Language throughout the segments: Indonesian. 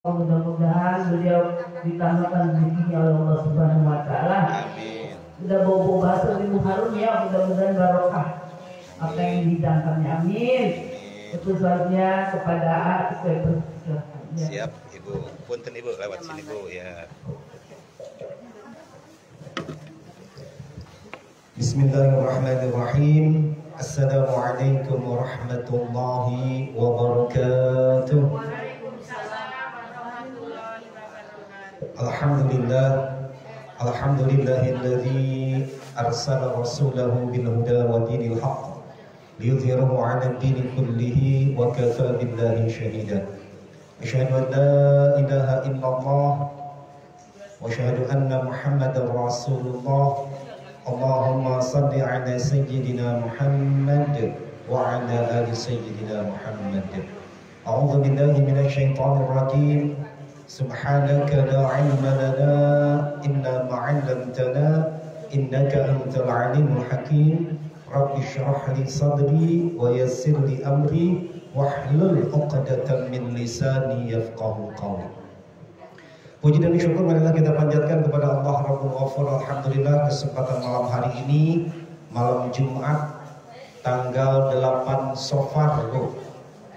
Mudah-mudahan beliau ditambahkan rezekinya oleh Allah Subhanahu wa taala. Amin. Udah bawa bahasa ilmu harum ya, mudah-mudahan barokah apa yang dihidangkannya. Amin. Itu selanjutnya kepada Ibu. Siap, Ibu. Punten Ibu, lewat sini Bu ya. Bismillahirrahmanirrahim. Assalamualaikum warahmatullahi wabarakatuh. Alhamdulillah. Alhamdulillahilladzi arsala rasulahu bil huda wa dinil haqq liyudhhirahu 'ala ad-dini kullihi wa kafaa billahi shahida. Asyhadu an la ilaha illallah wa asyhadu anna Muhammadar Rasulullah. Allahumma salli ala sayyidina Muhammad wa ala ali sayyidina Muhammad. A'udzu billahi minasy syaithanir rajim. Subhanaka la 'ilma lana illa ma 'allamtana innaka antal 'alimul hakim. Rabbi shrah li sadri wa yassir li amri wahlul 'uqdatam min lisani yafqahu qawli. Puji dan syukur marilah kita panjatkan kepada Allah Rabbul Ghafur. Alhamdulillah kesempatan malam hari ini, malam Jumat tanggal 8 Safar, Bu.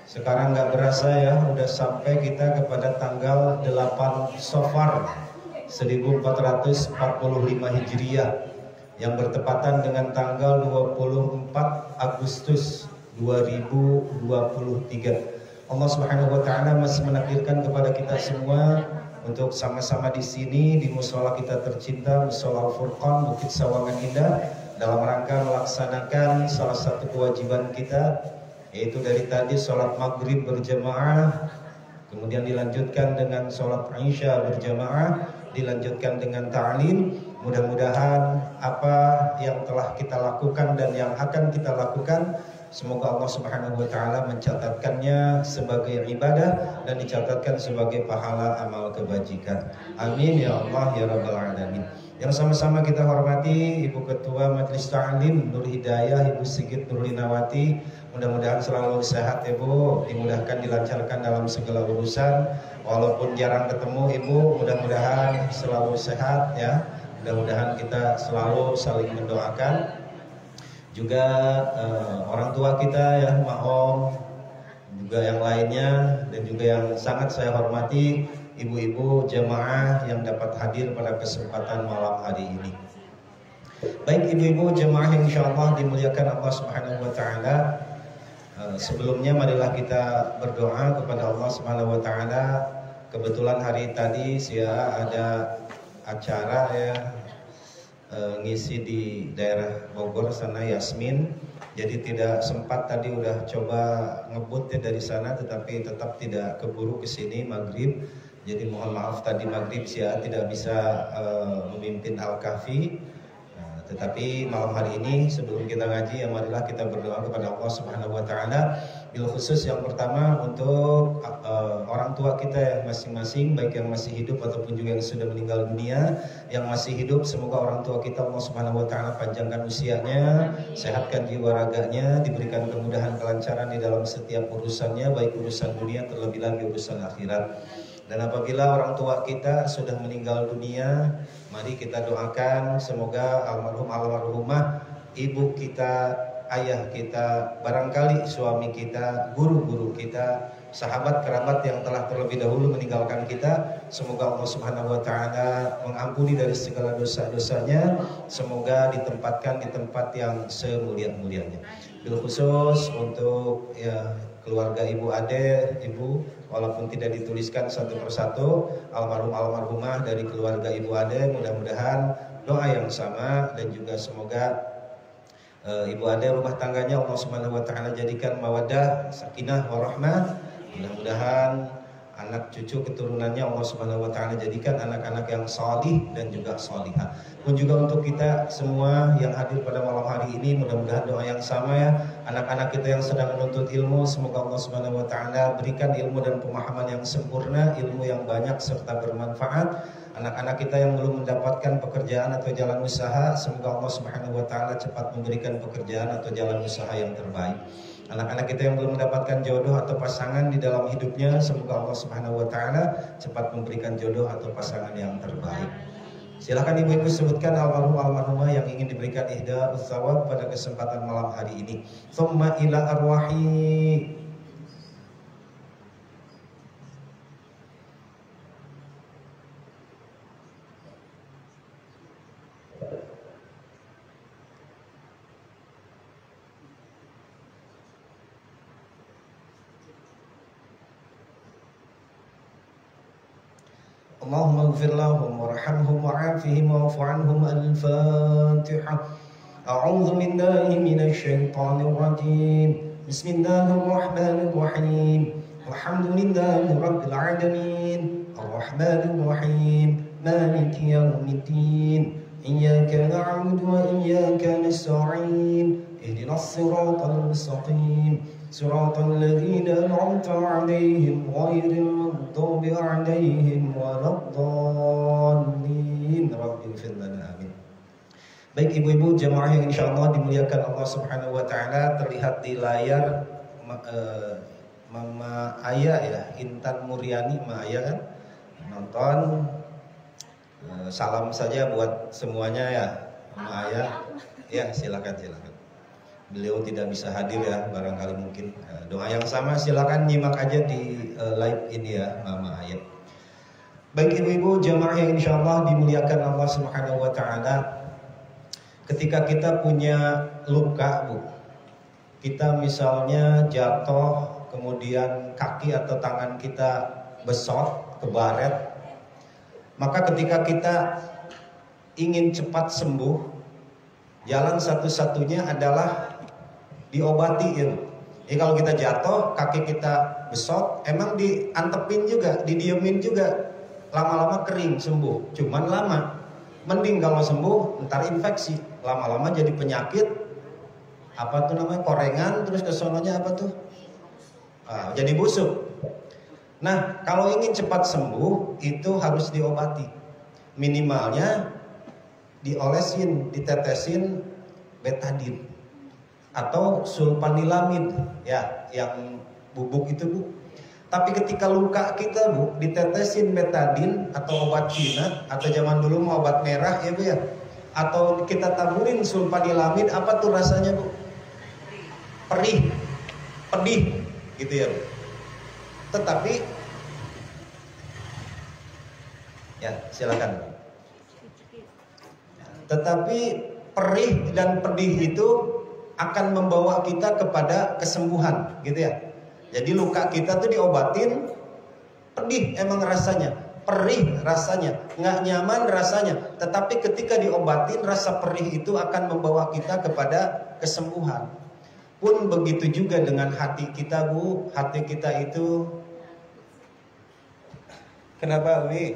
Sekarang nggak berasa ya, udah sampai kita kepada tanggal 8 Safar 1445 Hijriah yang bertepatan dengan tanggal 24 Agustus 2023. Allah Subhanahu wa taala masih menakdirkan kepada kita semua untuk sama-sama di sini di mushola kita tercinta, Mushola Al-Furqan Bukit Sawangan Indah, dalam rangka melaksanakan salah satu kewajiban kita, yaitu dari tadi sholat maghrib berjamaah, kemudian dilanjutkan dengan sholat isya berjamaah, dilanjutkan dengan ta'lim. Mudah-mudahan apa yang telah kita lakukan dan yang akan kita lakukan, semoga Allah Subhanahu wa taala mencatatkannya sebagai ibadah dan dicatatkan sebagai pahala amal kebajikan. Amin ya Allah ya rabbal alamin. Yang sama-sama kita hormati Ibu Ketua Majelis Ta'lim Nur Hidayah, Ibu Sigit Nurlinawati. Mudah-mudahan selalu sehat Ibu, dimudahkan dilancarkan dalam segala urusan. Walaupun jarang ketemu Ibu, mudah-mudahan selalu sehat ya. Mudah-mudahan kita selalu saling mendoakan. Juga orang tua kita ya, Mak Om, juga yang lainnya, dan juga yang sangat saya hormati ibu-ibu jemaah yang dapat hadir pada kesempatan malam hari ini. Baik ibu-ibu jemaah yang insyaallah dimuliakan Allah Subhanahu wa taala. Sebelumnya marilah kita berdoa kepada Allah Subhanahu wa taala. Kebetulan hari tadi saya ada acara ya, ngisi di daerah Bogor sana Yasmin, jadi tidak sempat, tadi udah coba ngebut ya dari sana, tetapi tetap tidak keburu ke sini maghrib. Jadi mohon maaf tadi maghrib saya tidak bisa memimpin Al-Kahfi. Tetapi malam hari ini sebelum kita ngaji, ya marilah kita berdoa kepada Allah Subhanahu wa taala. Bil khusus yang pertama untuk orang tua kita yang masing-masing, baik yang masih hidup ataupun juga yang sudah meninggal dunia. Yang masih hidup, semoga orang tua kita Allah Subhanahu wa taala panjangkan usianya, sehatkan jiwa raganya, diberikan kemudahan kelancaran di dalam setiap urusannya, baik urusan dunia terlebih lagi urusan akhirat. Dan apabila orang tua kita sudah meninggal dunia, mari kita doakan semoga almarhumah, ibu kita, ayah kita, barangkali suami kita, guru-guru kita, sahabat kerabat yang telah terlebih dahulu meninggalkan kita, semoga Allah Subhanahu wa taala mengampuni dari segala dosa-dosanya, semoga ditempatkan di tempat yang semulia-mulianya. Bil khusus untuk ya keluarga Ibu Ade, Ibu, walaupun tidak dituliskan satu persatu, almarhumah dari keluarga Ibu Ade, mudah-mudahan doa yang sama, dan juga semoga Ibu Ade rumah tangganya Allah Subhanahu wa taala jadikan mawaddah, sakinah, warahmah. Mudah-mudahan anak cucu keturunannya Allah Subhanahu wa taala jadikan anak-anak yang salih dan juga salihah. Pun juga untuk kita semua yang hadir pada malam hari ini, mudah-mudahan doa yang sama ya. Anak-anak kita yang sedang menuntut ilmu, semoga Allah Subhanahu wa taala berikan ilmu dan pemahaman yang sempurna, ilmu yang banyak serta bermanfaat. Anak-anak kita yang belum mendapatkan pekerjaan atau jalan usaha, semoga Allah Subhanahu wa taala cepat memberikan pekerjaan atau jalan usaha yang terbaik. Anak-anak kita yang belum mendapatkan jodoh atau pasangan di dalam hidupnya, semoga Allah Subhanahu wa taala cepat memberikan jodoh atau pasangan yang terbaik. Silakan ibu-ibu sebutkan almarhum almarhumah yang ingin diberikan ihda utsawab pada kesempatan malam hari ini. Tsumma ila arwahi. اللهم اغفر لهم وارحمهم وعافهم واعف عنهم. الفاتحة. أعوذ بالله من الشيطان الرجيم. بسم الله الرحمن الرحيم. الحمد لله رب العالمين الرحمن الرحيم مالك يوم الدين إياك نعبد وإياك نستعين اهدنا الصراط المستقيم صراط الذين أنعمت عليهم غير المغضوب عليهم ولا الضالين رب اغفر لنا آمين. Baik ibu-ibu jamaah yang insya Allah dimuliakan Allah Subhanahu wa taala, terlihat di layar Mama Aya ya, Intan Muriani Mama Aya kan nonton. Salam saja buat semuanya ya Mama Aya. Ya silakan. Beliau tidak bisa hadir ya, barangkali mungkin doa yang sama silakan nyimak aja di live ini ya Mama Ayat. Baik ibu-ibu jamaah yang insya Allah dimuliakan Allah Subhanahu wa taala, ketika kita punya luka Bu, kita misalnya jatuh kemudian kaki atau tangan kita besot, kebaret, maka ketika kita ingin cepat sembuh, jalan satu-satunya adalah diobati ya. Jadi kalau kita jatuh, kaki kita besot, emang diantepin juga, didiemin juga, lama-lama kering sembuh. Cuman lama. Mending kalau sembuh, ntar infeksi, lama-lama jadi penyakit. Apa tuh namanya? Korengan, terus kesononya apa tuh? Jadi busuk. Nah, kalau ingin cepat sembuh, itu harus diobati. Minimalnya diolesin, ditetesin betadin atau sulfanilamid ya, yang bubuk itu Bu. Tapi ketika luka kita Bu, ditetesin betadin atau obat Cina, atau zaman dulu mau obat merah ya Bu ya, atau kita taburin sulfanilamid, apa tuh rasanya Bu? Perih, pedih gitu ya Bu. Tetapi ya silakan. Tetapi perih dan pedih itu akan membawa kita kepada kesembuhan gitu ya. Jadi luka kita tuh diobatin, pedih emang rasanya, perih rasanya, nggak nyaman rasanya. Tetapi ketika diobatin, rasa perih itu akan membawa kita kepada kesembuhan. Pun begitu juga dengan hati kita Bu. Hati kita itu kenapa Umi?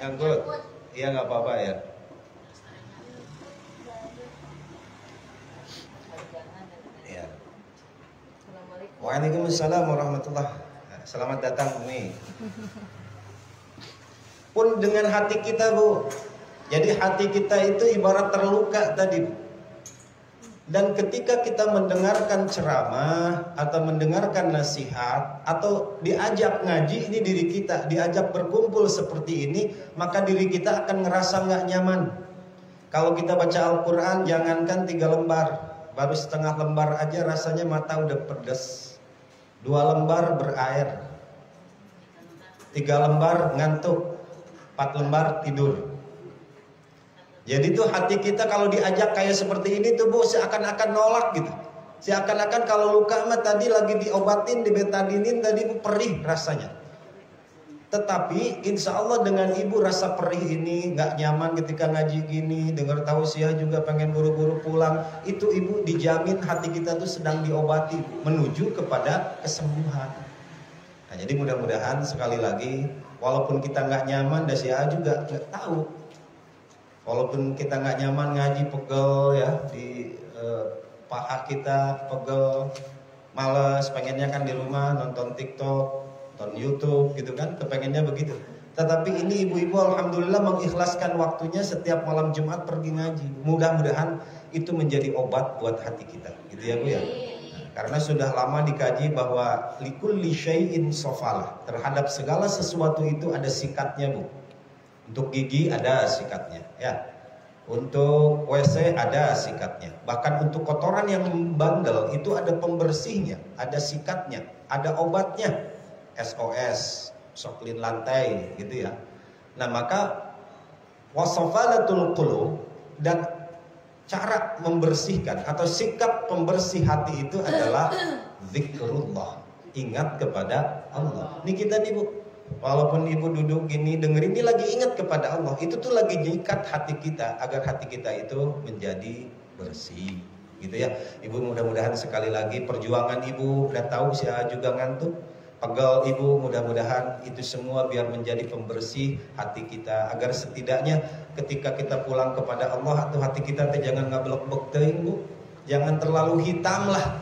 Ngangkut? Iya nggak apa-apa ya. Waalaikumsalam warahmatullahi wabarakatuh. Selamat datang Umi. Pun dengan hati kita Bu. Jadi hati kita itu ibarat terluka tadi. Dan ketika kita mendengarkan ceramah atau mendengarkan nasihat atau diajak ngaji, ini diri kita diajak berkumpul seperti ini, maka diri kita akan ngerasa nggak nyaman. Kalau kita baca Al-Quran, jangankan 3 lembar, baru setengah lembar aja rasanya mata udah pedes. 2 lembar berair, 3 lembar ngantuk, 4 lembar tidur. Jadi tuh hati kita kalau diajak kayak seperti ini tuh Bu, seakan-akan nolak gitu. Seakan-akan kalau luka mah tadi lagi diobatin, dibetadinin, tadi Bu perih rasanya. Tetapi insya Allah dengan Ibu rasa perih ini nggak nyaman ketika ngaji gini, dengar tausiah juga pengen buru-buru pulang, itu Ibu dijamin hati kita tuh sedang diobati menuju kepada kesembuhan. Nah jadi mudah-mudahan sekali lagi, walaupun kita nggak nyaman, Dasia juga nggak tahu. Walaupun kita nggak nyaman ngaji pegel ya, di paha kita pegel, males, pengennya kan di rumah nonton TikTok, nonton YouTube gitu kan, kepengennya begitu. Tetapi ini ibu-ibu alhamdulillah mengikhlaskan waktunya setiap malam Jumat pergi ngaji. Mudah-mudahan itu menjadi obat buat hati kita, gitu ya Bu ya. Nah, Karena sudah lama dikaji bahwa likulli syai'in sofalah, terhadap segala sesuatu itu ada sikatnya, Bu. Untuk gigi ada sikatnya, ya. Untuk WC ada sikatnya. Bahkan untuk kotoran yang bandel itu ada pembersihnya, ada sikatnya, ada obatnya. SOS, soklin lantai gitu ya. Nah, maka wasafalatul qulub, dan cara membersihkan atau sikap pembersih hati itu adalah zikrullah, ingat kepada Allah. Ini kita nih, Bu, walaupun ibu duduk gini dengerin, ini lagi ingat kepada Allah. Itu tuh lagi nyikat hati kita agar hati kita itu menjadi bersih, gitu ya. Ibu, mudah-mudahan sekali lagi perjuangan ibu, udah tahu saya juga ngantuk, pegel ibu, mudah-mudahan itu semua biar menjadi pembersih hati kita, agar setidaknya ketika kita pulang kepada Allah atau hati kita jangan ngablek-blek teuing, Bu. Jangan terlalu hitam lah.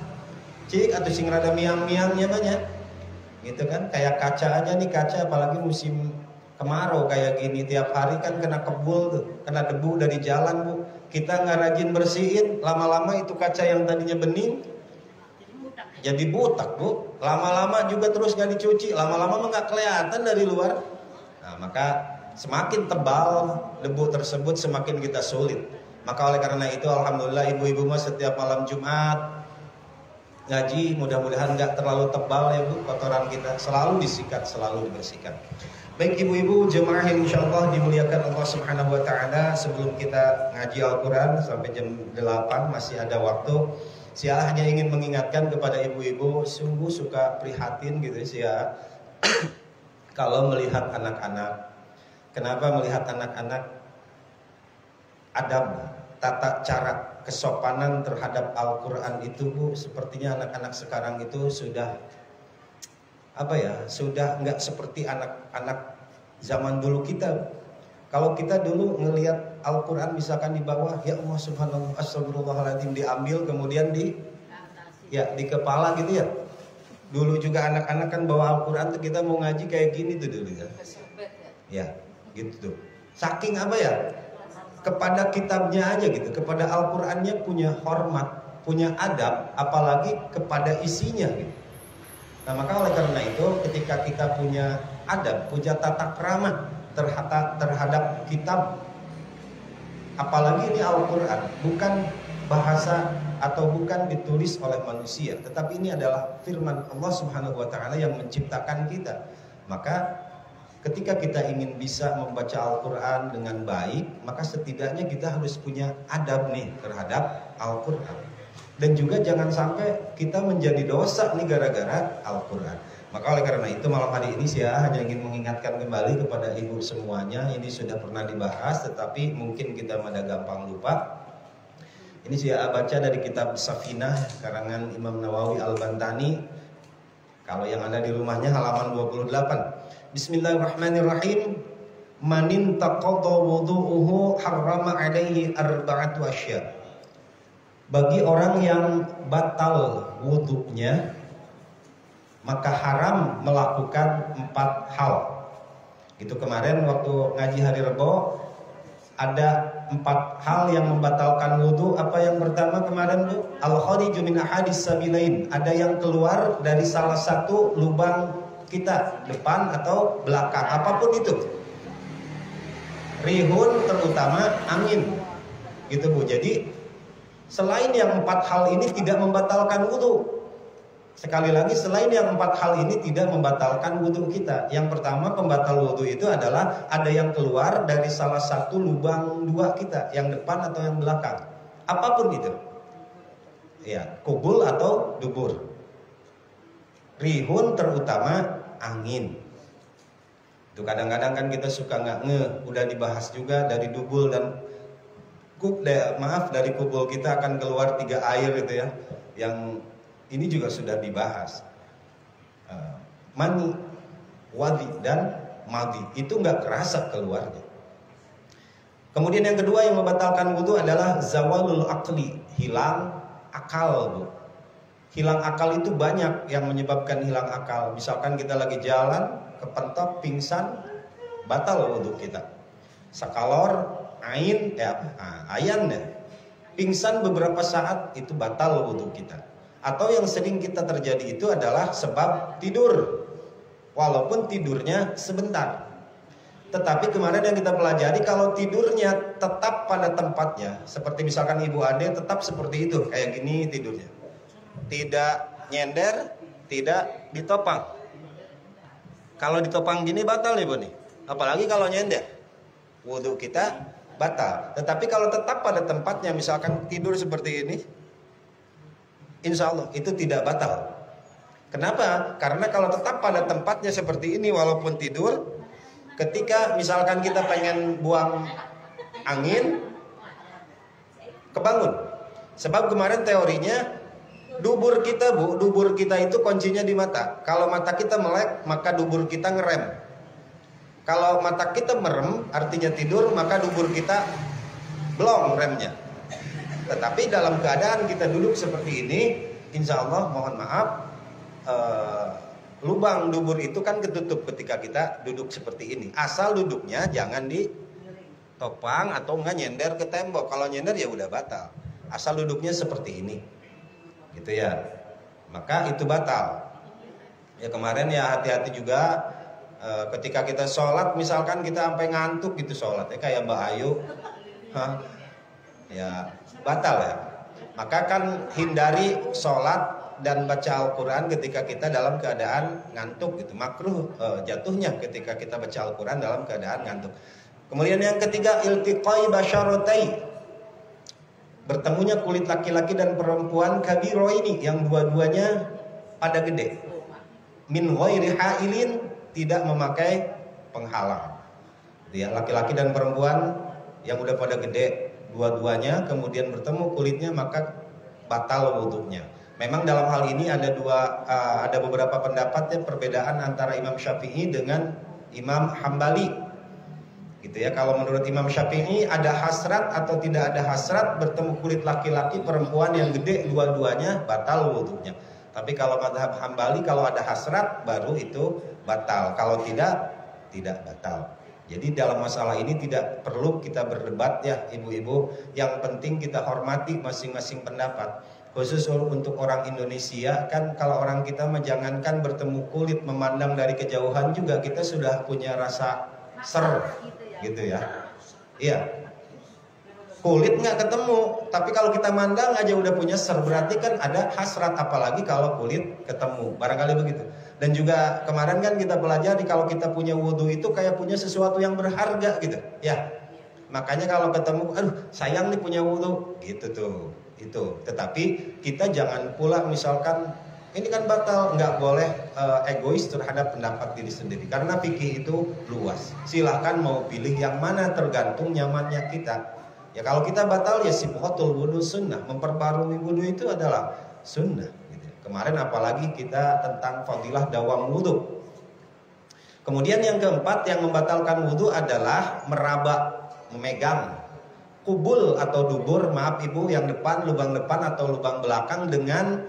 Cik atau sing rada miang-miangnya banyak. Gitu kan, kayak kaca aja nih, kaca apalagi musim kemarau kayak gini, tiap hari kan kena kebul tuh, kena debu dari jalan, Bu. Kita nggak rajin bersihin, lama-lama itu kaca yang tadinya bening jadi butak, Bu. Lama-lama juga terus nggak dicuci, lama-lama nggak kelihatan dari luar. Nah, maka semakin tebal debu tersebut semakin kita sulit. Maka oleh karena itu alhamdulillah ibu-ibu mah setiap malam Jumat ngaji, mudah-mudahan nggak terlalu tebal ya, Bu, kotoran kita selalu disikat, selalu dibersihkan. Baik ibu-ibu jemaah yang insyaallah dimuliakan Allah Subhanahu wa taala, sebelum kita ngaji Al-Qur'an sampai jam 8 masih ada waktu. Saya hanya ingin mengingatkan kepada ibu-ibu, sungguh suka prihatin gitu ya kalau melihat anak-anak. Kenapa melihat anak-anak? Adab, tata cara, kesopanan terhadap Al-Quran itu, Bu, sepertinya anak-anak sekarang itu sudah sudah nggak seperti anak-anak zaman dulu kita. Kalau kita dulu ngelihat Al-Quran misalkan di bawah, ya Allah subhanallah, astagfirullahaladzim, diambil kemudian di kepala gitu ya. Dulu juga anak-anak kan bawa Al-Quran tuh, kita mau ngaji kayak gini tuh dulu ya. Ya, gitu tuh. Saking kepada kitabnya aja gitu, kepada Al-Qurannya punya hormat, punya adab, apalagi kepada isinya gitu. Nah, maka oleh karena itu ketika kita punya adab, punya tata krama terhadap kitab, apalagi ini Al-Quran, bukan bahasa atau bukan ditulis oleh manusia, tetapi ini adalah firman Allah Subhanahu wa taala yang menciptakan kita. Maka ketika kita ingin bisa membaca Al-Quran dengan baik, maka setidaknya kita harus punya adab nih terhadap Al-Quran. Dan juga jangan sampai kita menjadi dosa nih gara-gara Al-Quran. Maka oleh karena itu malam hari ini saya hanya ingin mengingatkan kembali kepada ibu semuanya. Ini sudah pernah dibahas tetapi mungkin kita pada gampang lupa. Ini saya baca dari kitab Safinah karangan Imam Nawawi Al-Bantani. Kalau yang ada di rumahnya halaman 28. Bismillahirrahmanirrahim. Manin taqadha wudu'uhu harrama alaihi arba'atu asya. Bagi orang yang batal wudu'nya, maka haram melakukan 4 hal. Gitu kemarin waktu ngaji hari Rebo ada 4 hal yang membatalkan wudu. Apa yang pertama kemarin, Bu? Al-khariju min ahadis sabilain. Ada yang keluar dari salah satu lubang kita, depan atau belakang, apapun itu. Rihun terutama angin. Gitu, Bu. Jadi selain yang 4 hal ini tidak membatalkan wudu. Sekali lagi, selain yang 4 hal ini tidak membatalkan wudu kita. Yang pertama, pembatal wudu itu adalah ada yang keluar dari salah satu lubang 2 kita, yang depan atau yang belakang. Apapun itu. Ya, kubul atau dubur. Rihun terutama angin. Itu kadang-kadang kan kita suka nggak udah dibahas juga dari dubul dan dari kubul kita akan keluar 3 air gitu ya. Yang ini juga sudah dibahas. Mani, wadi dan madi itu nggak kerasa keluarnya. Kemudian yang kedua yang membatalkan wudu adalah zawalul aqli, hilang akal, Bu. Hilang akal itu banyak yang menyebabkan hilang akal. Misalkan kita lagi jalan, kepentok, pingsan, batal wudu kita. Sakalor, ayan deh. Pingsan beberapa saat itu batal wudu kita. Atau yang sering kita terjadi itu adalah sebab tidur, walaupun tidurnya sebentar. Tetapi kemarin yang kita pelajari, kalau tidurnya tetap pada tempatnya, seperti misalkan Ibu Ade tetap seperti itu, kayak gini tidurnya, tidak nyender, tidak ditopang. Kalau ditopang gini batal Ibu nih, apalagi kalau nyender, wudhu kita batal. Tetapi kalau tetap pada tempatnya, misalkan tidur seperti ini, insya Allah itu tidak batal. Kenapa? Karena kalau tetap pada tempatnya seperti ini walaupun tidur, ketika misalkan kita pengen buang angin, kebangun. Sebab kemarin teorinya dubur kita dubur kita itu kuncinya di mata. Kalau mata kita melek, maka dubur kita ngerem. Kalau mata kita merem, artinya tidur, maka dubur kita blong remnya. Tetapi dalam keadaan kita duduk seperti ini, insya Allah mohon maaf, lubang dubur itu kan ketutup ketika kita duduk seperti ini. Asal duduknya jangan ditopang atau enggak nyender ke tembok. Kalau nyender ya udah batal. Asal duduknya seperti ini, gitu ya. Maka itu batal. Ya kemarin ya hati-hati juga ketika kita sholat, misalkan kita sampai ngantuk gitu sholat, ya kayak Mbak Ayu, ya batal ya. Maka kan hindari sholat dan baca Al-Quran ketika kita dalam keadaan ngantuk gitu. Makruh jatuhnya ketika kita baca Al-Quran dalam keadaan ngantuk. Kemudian yang ketiga, iltiqai basyaratai, bertemunya kulit laki-laki dan perempuan kabiro ini, yang dua-duanya pada gede. Min ghairi hailin, tidak memakai penghalang. Ya, laki-laki dan perempuan yang udah pada gede dua-duanya kemudian bertemu kulitnya, maka batal wudhunya. Memang dalam hal ini ada beberapa pendapatnya, perbedaan antara Imam Syafi'i dengan Imam Hambali, gitu ya. Kalau menurut Imam Syafi'i ada hasrat atau tidak ada hasrat, bertemu kulit laki-laki perempuan yang gede dua-duanya batal wudhunya. Tapi kalau mazhab Hambali, kalau ada hasrat baru itu batal, kalau tidak batal. Jadi dalam masalah ini tidak perlu kita berdebat ya ibu-ibu. Yang penting kita hormati masing-masing pendapat. Khusus untuk orang Indonesia kan, kalau orang kita jangankan bertemu kulit, memandang dari kejauhan juga kita sudah punya rasa ser, gitu ya. Iya, kulit nggak ketemu, tapi kalau kita mandang aja udah punya ser, berarti kan ada hasrat, apalagi kalau kulit ketemu, barangkali begitu. Dan juga kemarin kan kita pelajari kalau kita punya wudhu itu kayak punya sesuatu yang berharga gitu, ya. Makanya kalau ketemu, aduh sayang nih punya wudhu, gitu tuh. Itu. Tetapi kita jangan pula misalkan ini kan batal, nggak boleh egois terhadap pendapat diri sendiri, karena fikih itu luas. Silahkan mau pilih yang mana, tergantung nyamannya kita. Ya kalau kita batal ya sibghatul wudu sunnah, memperbarui wudu itu adalah sunnah. Gitu. Kemarin apalagi kita tentang fadilah dawam wudu. Kemudian yang keempat yang membatalkan wudu adalah meraba, memegang kubul atau dubur, maaf ibu, yang depan, lubang depan atau lubang belakang dengan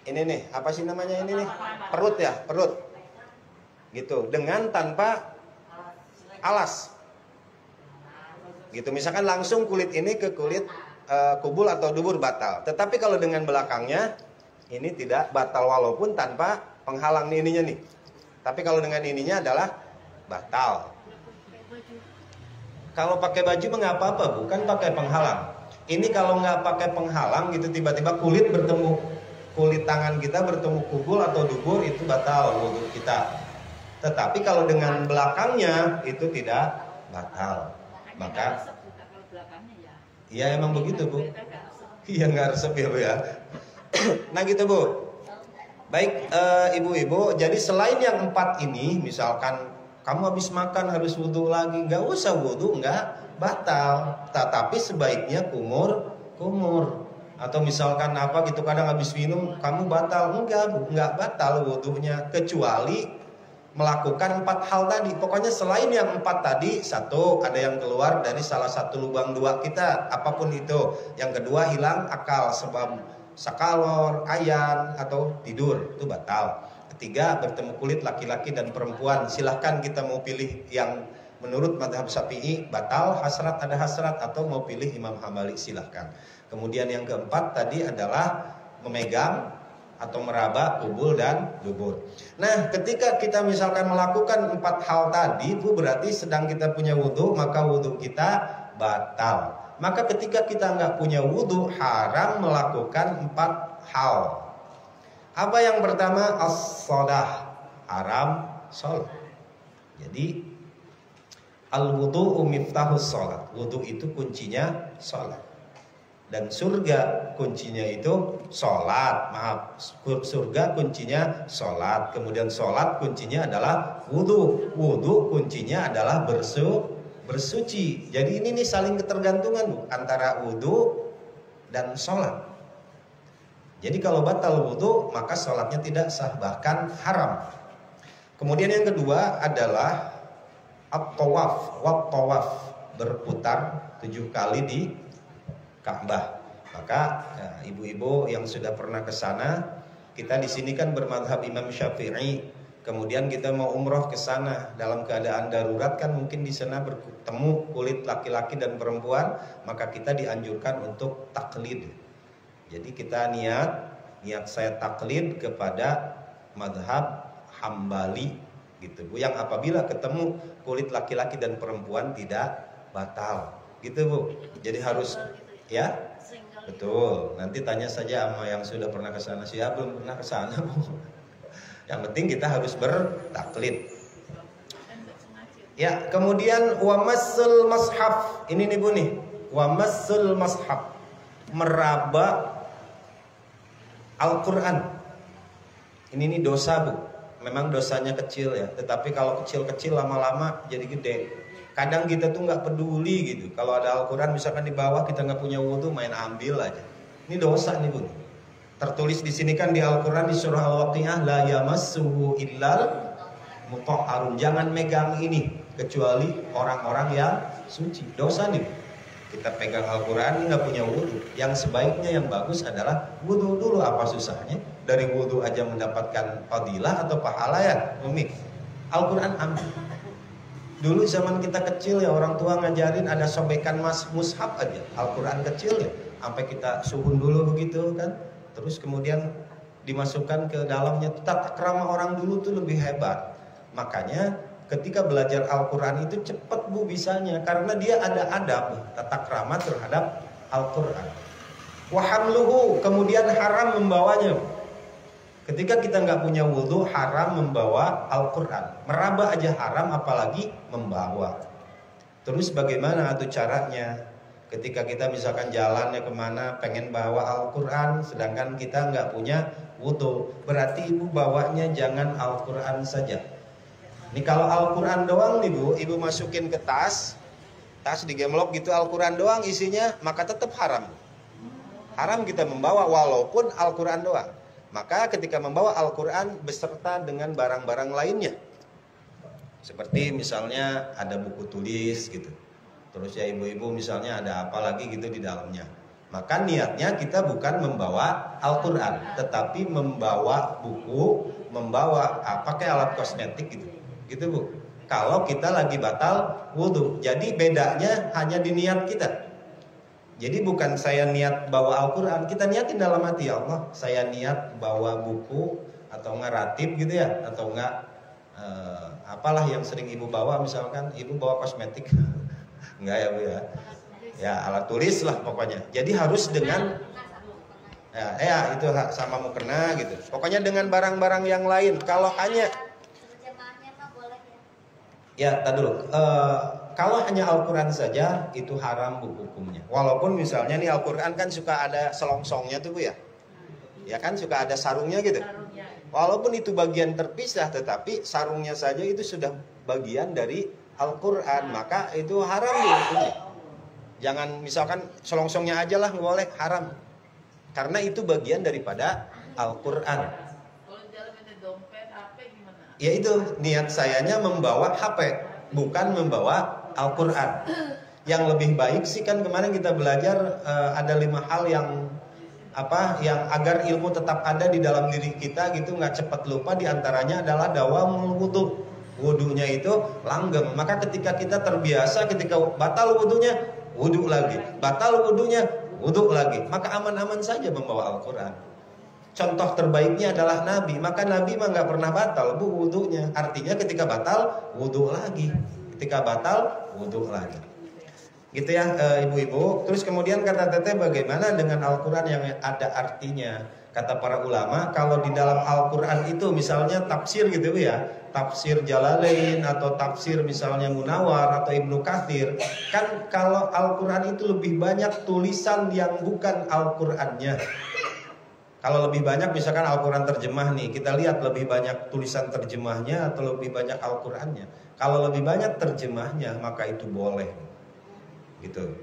ini nih, apa sih namanya ini nih? Perut ya, perut. Gitu, dengan tanpa alas. Gitu, misalkan langsung kulit ini ke kulit kubul atau dubur batal. Tetapi kalau dengan belakangnya ini tidak batal walaupun tanpa penghalang ininya nih. Tapi kalau dengan ininya adalah batal. Kalau pakai baju mengapa apa, bukan pakai penghalang. Ini kalau nggak pakai penghalang gitu, tiba-tiba kulit bertemu, kulit tangan kita bertemu kubul atau dubur, itu batal wudhu kita. Tetapi kalau dengan belakangnya itu tidak batal. Maka iya emang begitu bu. Iya nggak resep ya bu ya. Nah gitu bu. Baik ibu-ibu, jadi selain yang 4 ini, misalkan kamu habis makan harus wudhu lagi, nggak usah wudhu, nggak batal. Tetapi sebaiknya kumur. Atau misalkan apa gitu, kadang habis minum kamu batal, nggak batal wudhunya, kecuali melakukan 4 hal tadi. Pokoknya selain yang 4 tadi, satu ada yang keluar dari salah satu lubang 2 kita, apapun itu. Yang kedua hilang akal sebab sakalor, ayan atau tidur, itu batal. Ketiga bertemu kulit laki-laki dan perempuan, silahkan kita mau pilih yang menurut madhab Syafi'i batal, hasrat ada hasrat, atau mau pilih Imam Hambali silahkan. Kemudian yang keempat tadi adalah memegang atau meraba kubul dan dubur. Nah, ketika kita misalkan melakukan 4 hal tadi, itu berarti sedang kita punya wudhu, maka wudhu kita batal. Maka ketika kita nggak punya wudhu, haram melakukan 4 hal. Apa yang pertama? As-shalah, haram sholat. Jadi al-wudu'u miftahus sholat, wudhu itu kuncinya sholat. Dan surga kuncinya itu sholat. Maaf, surga kuncinya sholat. Kemudian sholat kuncinya adalah wudhu. Wudhu kuncinya adalah bersuci. Jadi ini nih saling ketergantungan antara wudhu dan sholat. Jadi kalau batal wudhu maka sholatnya tidak sah, bahkan haram. Kemudian yang kedua adalah at-tawaf, berputar 7 kali di Ka'bah. Maka ibu-ibu yang sudah pernah ke sana, kita di sini kan bermadhab Imam Syafi'i. Kemudian kita mau umroh ke sana dalam keadaan darurat, kan mungkin di sana bertemu kulit laki-laki dan perempuan, maka kita dianjurkan untuk taklid. Jadi kita niat saya taklid kepada madhab Hambali gitu Bu, yang apabila ketemu kulit laki-laki dan perempuan tidak batal gitu Bu. Jadi harus ya, betul. Nanti tanya saja sama yang sudah pernah ke sana. Siapa belum pernah ke sana Bu? Yang penting kita harus bertaklid. Ya, kemudian wamassul mashaf. Ini nih Bu nih, wamassul mashaf, meraba Al-Quran. Ini nih dosa Bu. Memang dosanya kecil ya, tetapi kalau kecil-kecil lama-lama jadi gede. Kadang kita tuh nggak peduli gitu. Kalau ada Al-Quran misalkan di bawah, kita nggak punya wudhu, main ambil aja. Ini dosa nih Bu. Tertulis di sini kan di Al-Quran di surah Al-Waqiah, la yamassuhu illal mutahharun. Jangan megang ini kecuali orang-orang yang suci. Dosa nih. Kita pegang Al-Quran ini nggak punya wudhu. Yang sebaiknya yang bagus adalah wudhu dulu. Apa susahnya? Dari wudhu aja mendapatkan fadilah atau pahala ya. Umi, Al-Quran ambil. Dulu zaman kita kecil ya, orang tua ngajarin ada sobekan mushaf aja, Al-Quran kecil ya, sampai kita suhun dulu begitu kan. Terus kemudian dimasukkan ke dalamnya. Tata krama orang dulu tuh lebih hebat. Makanya ketika belajar Al-Quran itu cepat Bu bisanya, karena dia ada adab, tata krama terhadap Al-Quran. Wahamluhu, kemudian haram membawanya. Ketika kita nggak punya wudhu, haram membawa Al-Quran. Meraba aja haram, apalagi membawa. Terus bagaimana tuh caranya? Ketika kita misalkan jalannya kemana, pengen bawa Al-Quran, sedangkan kita nggak punya wudhu, berarti ibu bawanya jangan Al-Quran saja. Ini kalau Al-Quran doang nih Bu, ibu masukin ke tas digemlok gitu, Al-Quran doang isinya, maka tetap haram. Haram kita membawa walaupun Al-Quran doang. Maka ketika membawa Al-Quran beserta dengan barang-barang lainnya, seperti misalnya ada buku tulis gitu, terus ya ibu-ibu misalnya ada apa lagi gitu di dalamnya, maka niatnya kita bukan membawa Al-Quran, tetapi membawa buku, membawa pakai alat kosmetik gitu Bu. Kalau kita lagi batal wudhu, jadi bedanya hanya di niat kita. Jadi bukan saya niat bawa Al-Quran, kita niatin dalam hati, ya Allah, saya niat bawa buku atau enggak ratib gitu ya, atau enggak apalah yang sering ibu bawa, misalkan ibu bawa kosmetik, enggak ya Bu ya, ya alat tulis lah pokoknya. Jadi harus dengan ya itu sama mukena gitu. Pokoknya dengan barang-barang yang lain. Kalau hanya ya, tadi dulu. Kalau hanya Al-Quran saja itu haram Bu hukumnya. Walaupun misalnya nih Al-Quran kan suka ada selongsongnya tuh Bu ya. Ya kan suka ada sarungnya gitu. Walaupun itu bagian terpisah, tetapi sarungnya saja itu sudah bagian dari Al-Quran, maka itu haram Bu hukumnya. Jangan misalkan selongsongnya aja lah, boleh, haram. Karena itu bagian daripada Al-Quran. Kalau dalam ada dompet, HP gimana? Ya itu niat sayanya membawa HP, bukan membawa Al-Quran. Yang lebih baik sih kan kemarin kita belajar ada 5 hal yang agar ilmu tetap ada di dalam diri kita gitu, nggak cepat lupa. Diantaranya adalah dawamul wudhu. wudunya itu langgeng. Maka ketika kita terbiasa, ketika batal wudunya, wudu lagi, batal wudunya, wudu lagi, maka aman-aman saja membawa Al-Quran. Contoh terbaiknya adalah Nabi. Maka Nabi mah nggak pernah batal wudunya. Artinya ketika batal wudu lagi, ketika batal wudu lagi. Gitu ya ibu-ibu. Terus kemudian kata Teteh, bagaimana dengan Al-Quran yang ada artinya? Kata para ulama, kalau di dalam Al-Quran itu misalnya tafsir gitu ya, tafsir Jalalain atau tafsir misalnya Munawar atau Ibnu Katsir, kan kalau Al-Quran itu lebih banyak tulisan yang bukan Al-Qurannya. Kalau lebih banyak misalkan Al-Quran terjemah nih, kita lihat lebih banyak tulisan terjemahnya atau lebih banyak Al-Qurannya. Kalau lebih banyak terjemahnya maka itu boleh. Gitu.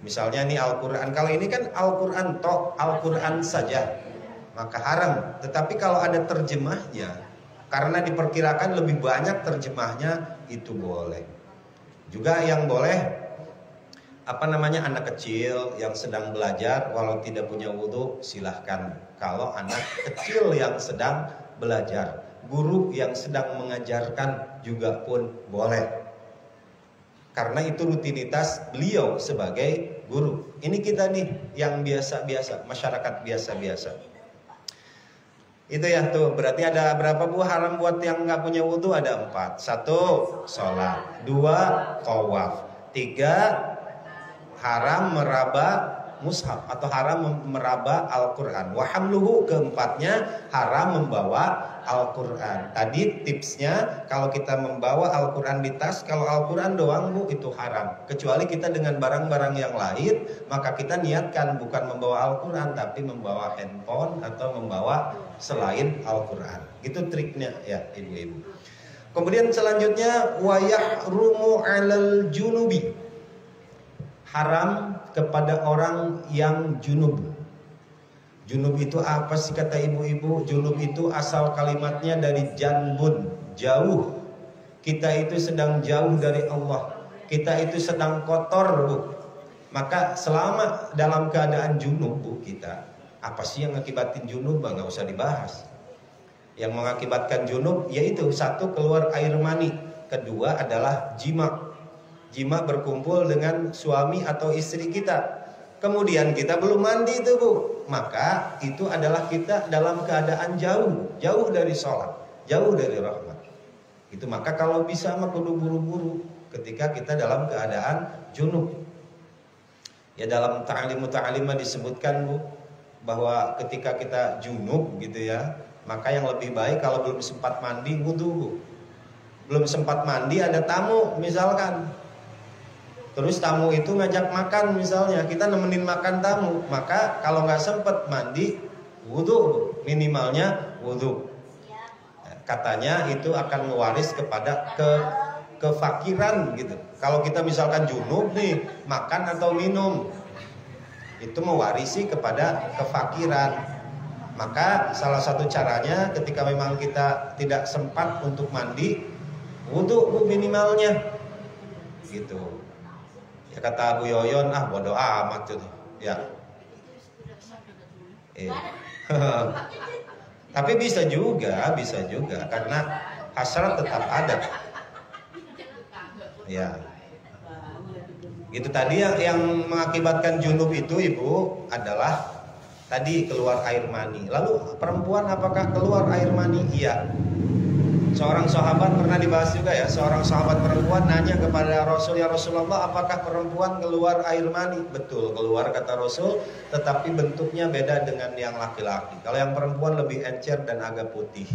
Misalnya nih Al-Quran, kalau ini kan Al-Quran toh, Al-Quran saja, maka haram. Tetapi kalau ada terjemahnya, karena diperkirakan lebih banyak terjemahnya, itu boleh. Juga yang boleh, anak kecil yang sedang belajar walau tidak punya wudu, silahkan. Kalau anak kecil yang sedang belajar, guru yang sedang mengajarkan juga pun boleh. Karena itu rutinitas beliau sebagai guru. Ini kita nih yang biasa-biasa, masyarakat biasa-biasa. Itu ya tuh, berarti ada berapa bu haram buat yang nggak punya wudhu? Ada 4. 1, sholat. 2, tawaf. 3, haram meraba mushaf atau haram meraba Al-Quran. Wa hamluhu, keempatnya haram membawa Al-Quran. Tadi tipsnya kalau kita membawa Al-Quran di tas, kalau Al-Quran doang bu itu haram. Kecuali kita dengan barang-barang yang lain, maka kita niatkan bukan membawa Al-Quran tapi membawa handphone atau membawa selain Al-Quran. Gitu triknya ya ibu-ibu. Kemudian selanjutnya wa yahrumu 'alal junubi, haram kepada orang yang junub. Junub itu apa sih kata ibu-ibu? Junub itu asal kalimatnya dari janbun, jauh. Kita itu sedang jauh dari Allah. Kita itu sedang kotor bu. Maka selama dalam keadaan junub bu kita, apa sih yang mengakibatkan junub? Nggak usah dibahas. Yang mengakibatkan junub yaitu 1, keluar air mani. 2 adalah jima. Jima berkumpul dengan suami atau istri kita. Kemudian kita belum mandi itu bu, maka itu adalah kita dalam keadaan jauh dari sholat, jauh dari rahmat. Itu maka kalau bisa mah kudu buru-buru ketika kita dalam keadaan junub. Ya dalam ta'limah disebutkan bu, bahwa ketika kita junub gitu ya, maka yang lebih baik kalau belum sempat mandi wudu bu. Belum sempat mandi ada tamu misalkan. Terus tamu itu ngajak makan misalnya, kita nemenin makan tamu, maka kalau nggak sempet mandi, wudu, minimalnya wudu. Katanya itu akan mewaris kepada kefakiran gitu. Kalau kita misalkan junub nih, makan atau minum, itu mewarisi kepada kefakiran. Maka salah satu caranya ketika memang kita tidak sempat untuk mandi, wudu minimalnya, gitu. Ya kata Abu Yoyon, bodo amat tuh, ya. Tapi bisa juga karena hasrat tetap ada. Ya. Itu tadi yang mengakibatkan junub itu ibu adalah tadi keluar air mani. Lalu perempuan apakah keluar air mani? Iya. Seorang sahabat pernah dibahas juga ya, seorang sahabat perempuan nanya kepada Rasul, ya Rasulullah, apakah perempuan keluar air mani? Betul, keluar kata Rasul, tetapi bentuknya beda dengan yang laki-laki. Kalau yang perempuan lebih encer dan agak putih,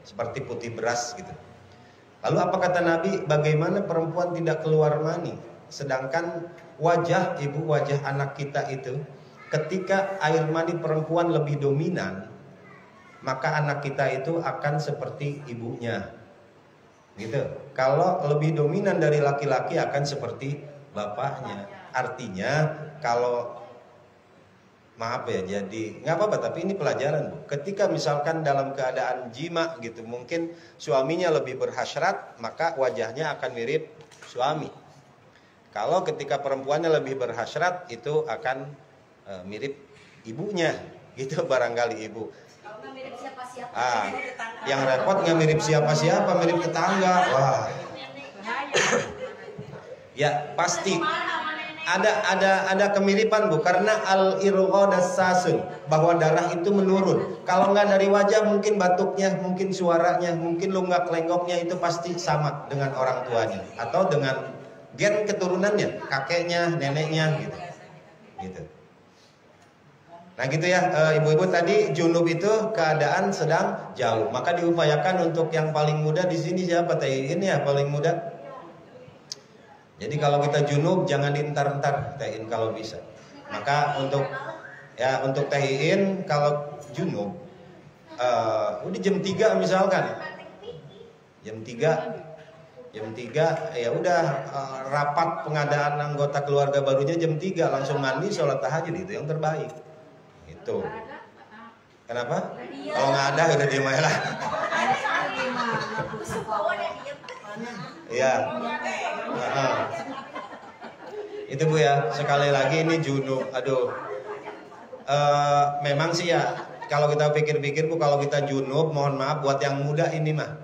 seperti putih beras gitu. Lalu apa kata Nabi, bagaimana perempuan tidak keluar mani? Sedangkan wajah ibu, wajah anak kita itu, ketika air mani perempuan lebih dominan, maka anak kita itu akan seperti ibunya, gitu. Kalau lebih dominan dari laki-laki akan seperti bapaknya. Artinya kalau maaf ya, jadi nggak apa-apa, tapi ini pelajaran bu. Ketika misalkan dalam keadaan jima gitu, mungkin suaminya lebih berhasrat, maka wajahnya akan mirip suami. Kalau ketika perempuannya lebih berhasrat, itu akan mirip ibunya, gitu barangkali ibu. Mirip siapa sih? Yang repot nggak mirip siapa-siapa, mirip tetangga. Wah. Ya pasti ada kemiripan Bu, karena al-irghasasun, bahwa darah itu menurun. Kalau nggak dari wajah mungkin batuknya, mungkin suaranya, mungkin lunggak-lenggoknya itu pasti sama dengan orang tuanya atau dengan gen keturunannya, kakeknya, neneknya gitu. Gitu. Nah gitu ya, ibu-ibu tadi junub itu keadaan sedang jauh, maka diupayakan untuk yang paling muda di sini siapa teh? Ini ya paling muda. Jadi kalau kita junub jangan dientar-entar tehin kalau bisa. Maka untuk tehin kalau junub udah jam 3 misalkan. Jam 3 ya udah rapat pengadaan anggota keluarga barunya jam 3 langsung mandi sholat tahajud, itu yang terbaik. Itu. Kenapa? Kalau nggak ada udah diem aja lah. Iya. Itu Bu ya, sekali lagi ini junub. Aduh. Memang sih ya, kalau kita pikir-pikir Bu, kalau kita junub, mohon maaf buat yang muda ini mah,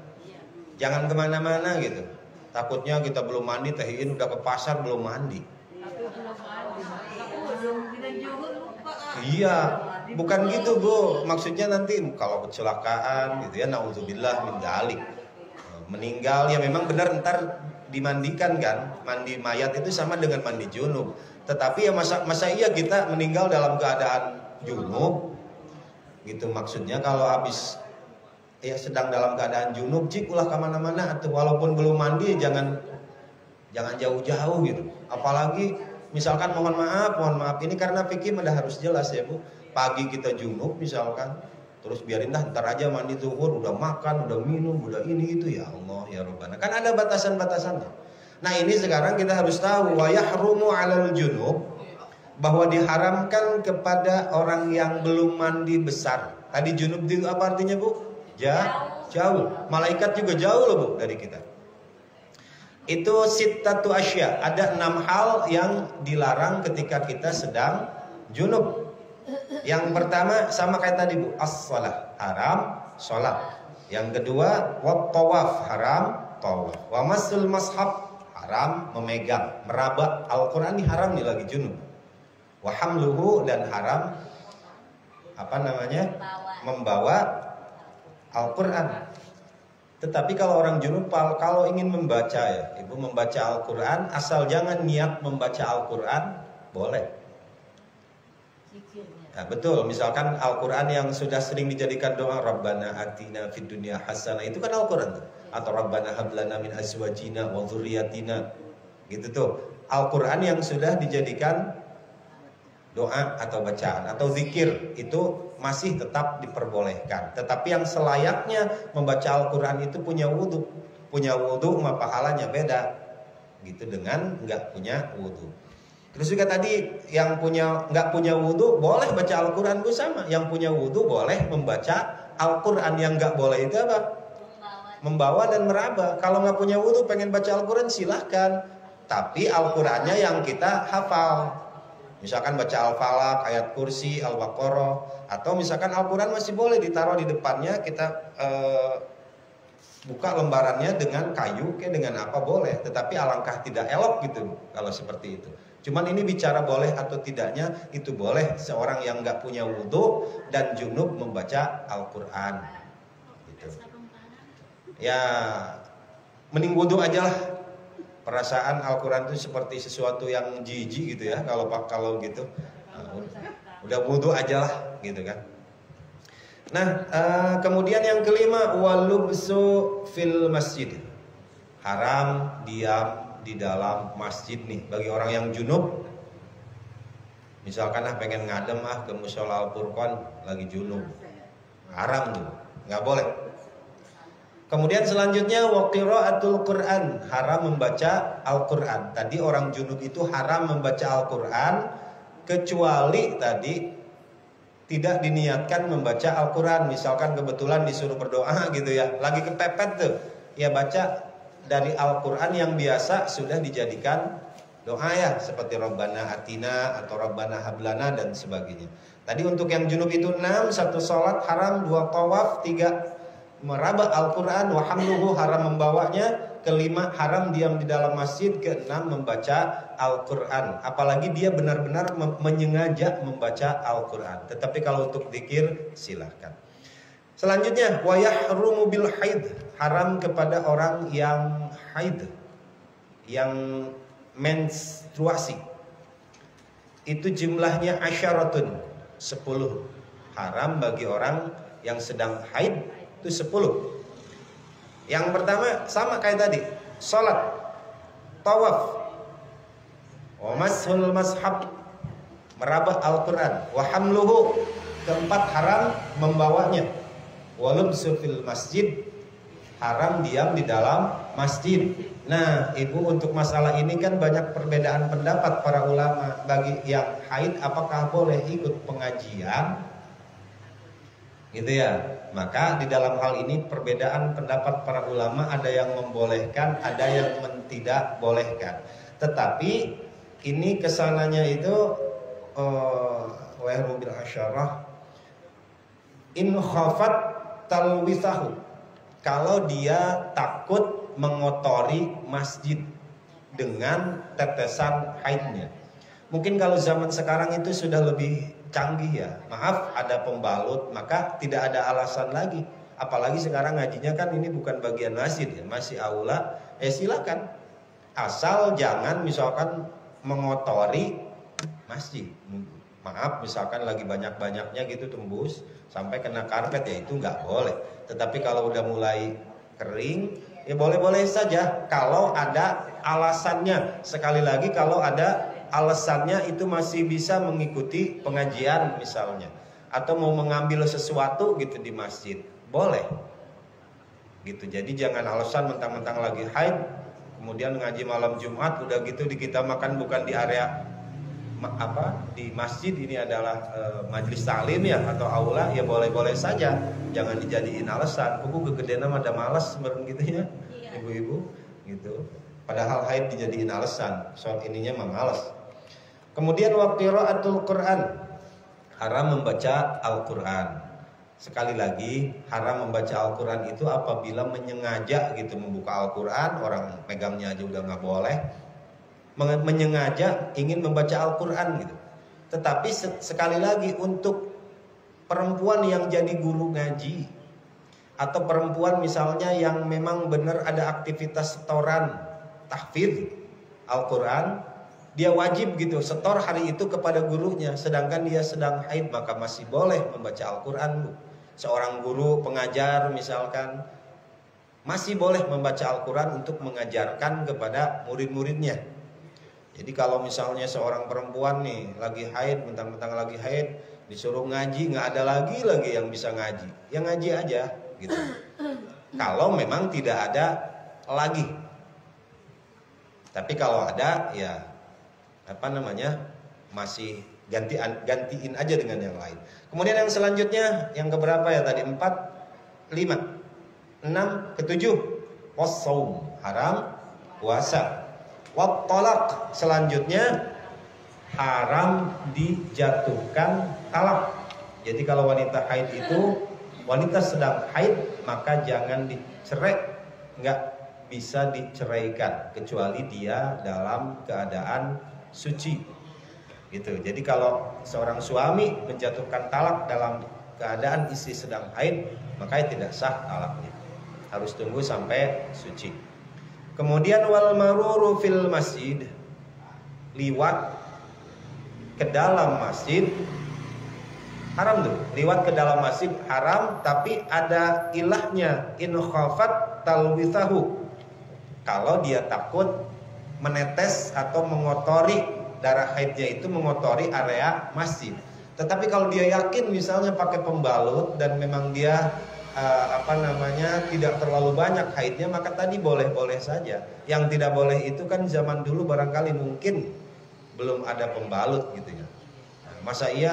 jangan kemana-mana gitu. Takutnya kita belum mandi, tehin udah ke pasar belum mandi. Iya, bukan gitu Bu. Maksudnya nanti kalau kecelakaan gitu ya, naudzubillah min dzalik, meninggal ya memang benar ntar dimandikan kan. Mandi mayat itu sama dengan mandi junub. Tetapi ya masa iya kita meninggal dalam keadaan junub gitu. Maksudnya kalau habis ya sedang dalam keadaan junub, cik ulah kemana-mana atau walaupun belum mandi jangan jauh-jauh gitu. Apalagi misalkan mohon maaf ini karena fikih udah harus jelas ya Bu. Pagi kita junub misalkan, terus biarin dah ntar aja mandi zuhur, udah makan, udah minum, udah ini itu, ya Allah ya Rabbana. Kan ada batasan-batasannya. Nah ini sekarang kita harus tahu wa yahrumu 'alal junub, bahwa diharamkan kepada orang yang belum mandi besar. Tadi junub itu apa artinya Bu? Jauh. Malaikat juga jauh loh Bu dari kita. Itu sittatu asya, ada 6 hal yang dilarang ketika kita sedang junub. Yang pertama sama kayak tadi Bu, as-shalah, haram sholat. Yang kedua wat-tawaf, haram tawaf. Wa masul mashab, haram memegang, meraba Al-Qur'an, ini haram nih lagi junub. Wa hamluhu, dan haram membawa Al-Qur'an. Tetapi kalau orang junub kalau ingin membaca ya, Ibu membaca Al-Qur'an, asal jangan niat membaca Al-Qur'an boleh. Nah, betul, misalkan Al-Qur'an yang sudah sering dijadikan doa Rabbana atina fid dunya hasanah, itu kan Al-Qur'an tuh. Atau Rabbana hablana min azwajina wa dzurriyyatina. Gitu tuh. Al-Qur'an yang sudah dijadikan doa atau bacaan atau zikir itu masih tetap diperbolehkan. Tetapi yang selayaknya membaca Al-Qur'an itu punya wudu. Punya wudu mah pahalanya beda. Gitu dengan enggak punya wudu. Terus juga tadi yang nggak punya wudu boleh baca Al-Qur'an bersama. Yang punya wudu boleh membaca Al-Qur'an. Yang nggak boleh itu apa? Membawa dan meraba. Kalau nggak punya wudu pengen baca Al-Qur'an silahkan. Tapi Al-Qur'annya yang kita hafal. Misalkan baca Al-Falaq, ayat kursi, Al-Baqarah. Atau misalkan Al-Qur'an masih boleh ditaruh di depannya, kita buka lembarannya dengan kayu, kayak dengan apa boleh. Tetapi alangkah tidak elok gitu kalau seperti itu. Cuman ini bicara boleh atau tidaknya, itu boleh seorang yang nggak punya wudhu dan junub membaca Al-Qur'an. Gitu. Ya, mending wudhu aja lah. Perasaan Al-Qur'an itu seperti sesuatu yang jijik gitu ya, kalau gitu. Udah wudhu aja lah, gitu kan. Nah, kemudian yang kelima, walubsu fil masjid. Haram diam di dalam masjid nih bagi orang yang junub. Misalkan pengen ngadem ke mushola Al-Furqan lagi junub, haram tuh, nggak boleh. Kemudian selanjutnya wa qiraatul Qur'an, haram membaca Al-Qur'an. Tadi orang junub itu haram membaca Al-Qur'an kecuali tadi tidak diniatkan membaca Al-Qur'an. Misalkan kebetulan disuruh berdoa gitu ya, lagi kepepet tuh, ya baca dari Al-Qur'an yang biasa sudah dijadikan doa ya, seperti Rabbana atina atau Rabbana hablana dan sebagainya. Tadi untuk yang junub itu 6, 1 sholat haram, 2 tawaf, 3 meraba Al-Quran, wa hamluhu haram membawanya, kelima haram diam di dalam masjid, keenam membaca Al-Quran. Apalagi dia benar-benar menyengaja membaca Al-Quran. Tetapi kalau untuk zikir silahkan. Selanjutnya wa yahrumu bil haid, haram kepada orang yang haid, yang menstruasi. Itu jumlahnya asyaratun, 10. Haram bagi orang yang sedang haid itu 10. Yang pertama sama kayak tadi, sholat, tawaf, wa mashul mashab, meraba Al-Quran, wa hamluhu, keempat haram membawanya, walubsu fil masjid, haram diam di dalam masjid. Nah, Ibu, untuk masalah ini kan banyak perbedaan pendapat para ulama. Bagi yang haid apakah boleh ikut pengajian? Gitu ya. Maka di dalam hal ini perbedaan pendapat para ulama, ada yang membolehkan, ada yang tidak bolehkan. Tetapi ini kesananya itu wahru bil asyarah in khafat talwisahu, kalau dia takut mengotori masjid dengan tetesan haidnya. Mungkin kalau zaman sekarang itu sudah lebih canggih ya, maaf ada pembalut, maka tidak ada alasan lagi. Apalagi sekarang ngajinya kan ini bukan bagian masjid ya, masih aula, silakan, asal jangan misalkan mengotori masjid. Maaf, misalkan lagi banyak-banyaknya gitu tembus sampai kena karpet, ya itu nggak boleh. Tetapi kalau udah mulai kering, ya boleh-boleh saja kalau ada alasannya. Sekali lagi, kalau ada alasannya itu masih bisa mengikuti pengajian misalnya, atau mau mengambil sesuatu gitu di masjid, boleh gitu. Jadi jangan alasan mentang-mentang lagi haid kemudian ngaji malam Jumat, udah gitu di kita makan bukan di area di masjid, ini adalah majelis taklim ya atau aula, ya boleh-boleh saja, jangan dijadiin alasan. Kuku kegedean ada malas meren gitu ya, ibu-ibu gitu. Padahal haid dijadiin alasan, soal ininya memalas. Kemudian wa qiraatul Quran, haram membaca Al-Quran. Sekali lagi, haram membaca Al-Quran itu apabila menyengaja gitu membuka Al-Quran, orang megangnya aja udah nggak boleh, menyengaja ingin membaca Al-Quran gitu. Tetapi sekali lagi, untuk perempuan yang jadi guru ngaji, atau perempuan misalnya yang memang benar ada aktivitas setoran tahfidz Al-Quran, dia wajib gitu setor hari itu kepada gurunya, sedangkan dia sedang haid, maka masih boleh membaca Al-Quran. Seorang guru pengajar misalkan masih boleh membaca Al-Quran untuk mengajarkan kepada murid-muridnya. Jadi kalau misalnya seorang perempuan nih lagi haid, mentang-mentang lagi haid, disuruh ngaji, nggak ada lagi yang bisa ngaji, yang ngaji aja gitu. Kalau memang tidak ada lagi. Tapi kalau ada, ya masih gantiin aja dengan yang lain. Kemudian yang selanjutnya, yang keberapa ya tadi? 4, 5, 6, ke-7, was-saum, haram puasa. Wat talaq, selanjutnya haram dijatuhkan talak. Jadi kalau wanita haid itu, wanita sedang haid, maka jangan dicerai, nggak bisa diceraikan kecuali dia dalam keadaan suci gitu. Jadi kalau seorang suami menjatuhkan talak dalam keadaan istri sedang haid, maka tidak sah talaknya, harus tunggu sampai suci. Kemudian wal maruru fil masjid, liwat ke dalam masjid haram tuh. Liwat ke dalam masjid haram, tapi ada ilahnya, in khafat talwithahu, kalau dia takut menetes atau mengotori, darah haidnya itu mengotori area masjid. Tetapi kalau dia yakin misalnya pakai pembalut dan memang dia tidak terlalu banyak haidnya, maka tadi boleh-boleh saja. Yang tidak boleh itu kan zaman dulu barangkali mungkin belum ada pembalut gitu ya. Masa iya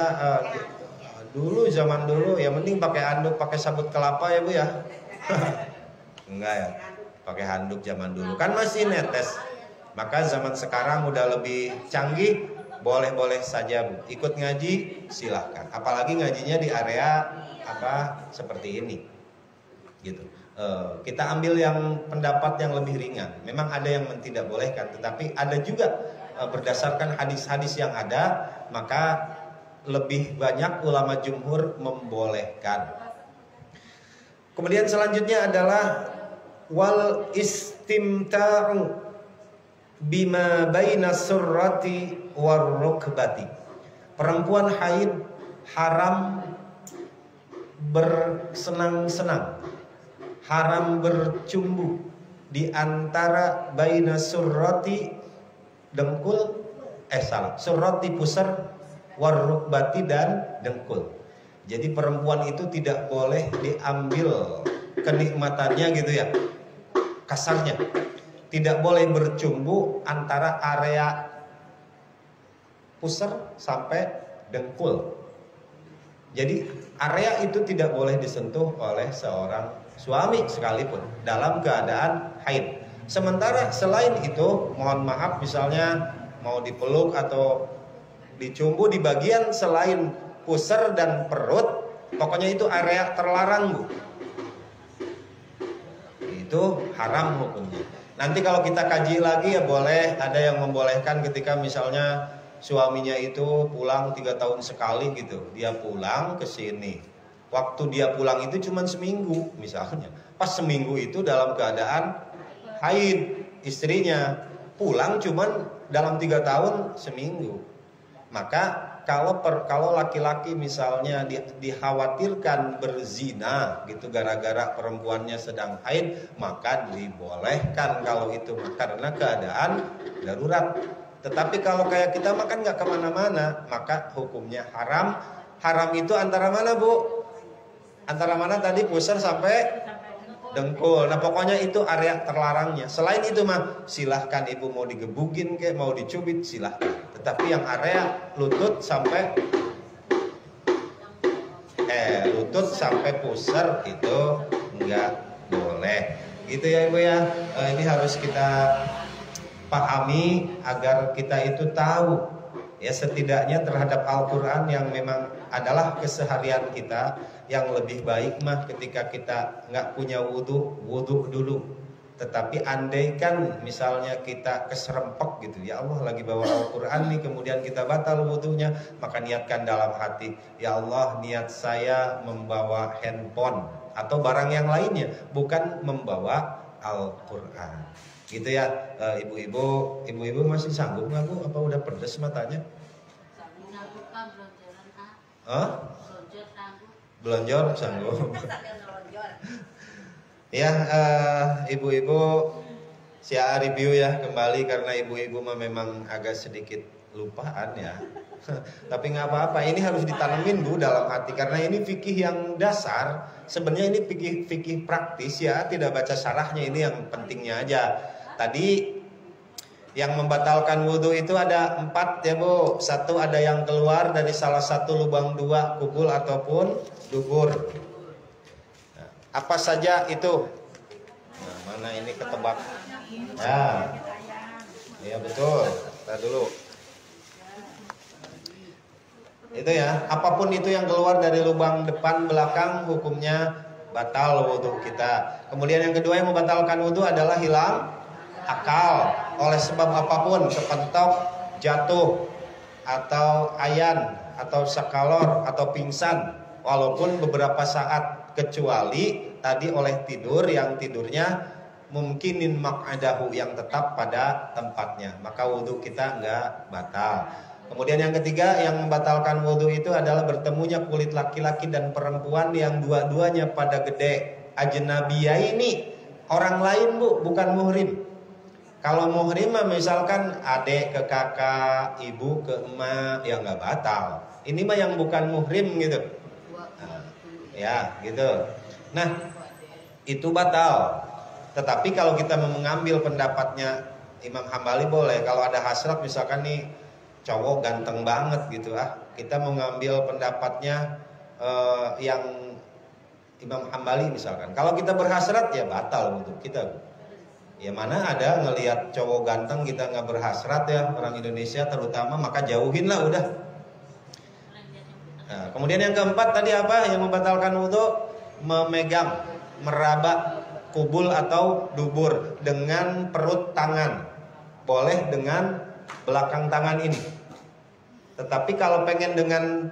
dulu zaman dulu ya mending pakai handuk, pakai sabut kelapa ya Bu ya. Enggak ya, pakai handuk zaman dulu kan masih netes. Maka zaman sekarang udah lebih canggih, boleh-boleh saja Bu. Ikut ngaji silahkan. Apalagi ngajinya di area apa seperti ini, gitu. Kita ambil yang pendapat yang lebih ringan. Memang ada yang tidak bolehkan, tetapi ada juga berdasarkan hadis-hadis yang ada, maka lebih banyak ulama jumhur membolehkan. Kemudian selanjutnya adalah wal istimta'u bima baina surrati war rukbati. Perempuan haid haram bersenang-senang, haram bercumbu di antara baina surrati dengkul, surrati pusar, war rukbati dan dengkul. Jadi perempuan itu tidak boleh diambil kenikmatannya gitu ya, kasarnya. Tidak boleh bercumbu antara area pusar sampai dengkul. Jadi area itu tidak boleh disentuh oleh seorang suami sekalipun dalam keadaan haid. Sementara selain itu, mohon maaf misalnya mau dipeluk atau dicumbu di bagian selain pusar dan perut, pokoknya itu area terlarang Bu. Itu haram hukumnya. Nanti kalau kita kaji lagi ya boleh, ada yang membolehkan ketika misalnya suaminya itu pulang 3 tahun sekali gitu. Dia pulang ke sini. Waktu dia pulang itu cuma seminggu misalnya. Pas seminggu itu dalam keadaan haid istrinya. Pulang cuma dalam 3 tahun seminggu. Maka kalau laki-laki misalnya dikhawatirkan berzina gitu gara-gara perempuannya sedang haid, maka dibolehkan kalau itu karena keadaan darurat. Tetapi kalau kayak kita makan nggak kemana-mana, maka hukumnya haram. Haram itu antara mana Bu? Antara mana tadi? Pusar sampai dengkul. Nah pokoknya itu area terlarangnya. Selain itu mah silahkan ibu mau digebukin kayak mau dicubit silahkan. Tetapi yang area lutut sampai pusar itu enggak boleh. Gitu ya ibu ya. Ini harus kita pahami agar kita itu tahu ya setidaknya terhadap Al-Quran yang memang adalah keseharian kita. Yang lebih baik mah ketika kita nggak punya wudhu dulu. Tetapi andaikan misalnya kita keserempek gitu, ya Allah lagi bawa Al-Quran nih, kemudian kita batal wudhunya, maka niatkan dalam hati, ya Allah niat saya membawa handphone atau barang yang lainnya, bukan membawa Al-Quran. Gitu ya, ibu-ibu masih sanggup nggak Bu? Apa udah pedes matanya? Belonjor sanggup. Ya ibu-ibu saya review ya kembali karena ibu-ibu memang agak sedikit lupaan ya. Tapi nggak apa-apa, ini harus ditanemin Bu dalam hati karena ini fikih yang dasar. Sebenarnya ini fikih praktis ya, tidak baca syarahnya, ini yang pentingnya aja. Tadi yang membatalkan wudhu itu ada 4 ya Bu. 1 ada yang keluar dari salah satu lubang 2 kubul ataupun dubur. Nah, apa saja itu? Nah, mana ini ketebak? Ya betul. Kita dulu. Itu ya. Apapun itu yang keluar dari lubang depan belakang hukumnya batal wudhu kita. Kemudian yang kedua yang membatalkan wudhu adalah hilang akal oleh sebab apapun, kepentok, jatuh, atau ayan, atau sakalor, atau pingsan, walaupun beberapa saat, kecuali tadi oleh tidur yang tidurnya mungkinin mak'adahu yang tetap pada tempatnya, maka wudhu kita nggak batal. Kemudian yang ketiga yang membatalkan wudhu itu adalah bertemunya kulit laki-laki dan perempuan yang dua-duanya pada gede ajnabiyah ini orang lain Bu, bukan muhrim. Kalau muhrim misalkan adik ke kakak, ibu ke emak, ya nggak batal. Ini mah yang bukan muhrim gitu. Nah, ya gitu. Nah itu batal. Tetapi kalau kita mengambil pendapatnya Imam Hambali boleh. Kalau ada hasrat misalkan nih cowok ganteng banget gitu kita mengambil pendapatnya yang Imam Hambali misalkan. Kalau kita berhasrat ya batal untuk kita. Ya mana ada ngelihat cowok ganteng kita nggak berhasrat ya, orang Indonesia terutama, maka jauhin lah udah. Nah, kemudian yang keempat tadi apa yang membatalkan wudhu? Memegang, meraba kubul atau dubur dengan perut tangan. Boleh dengan belakang tangan ini. Tetapi kalau pengen dengan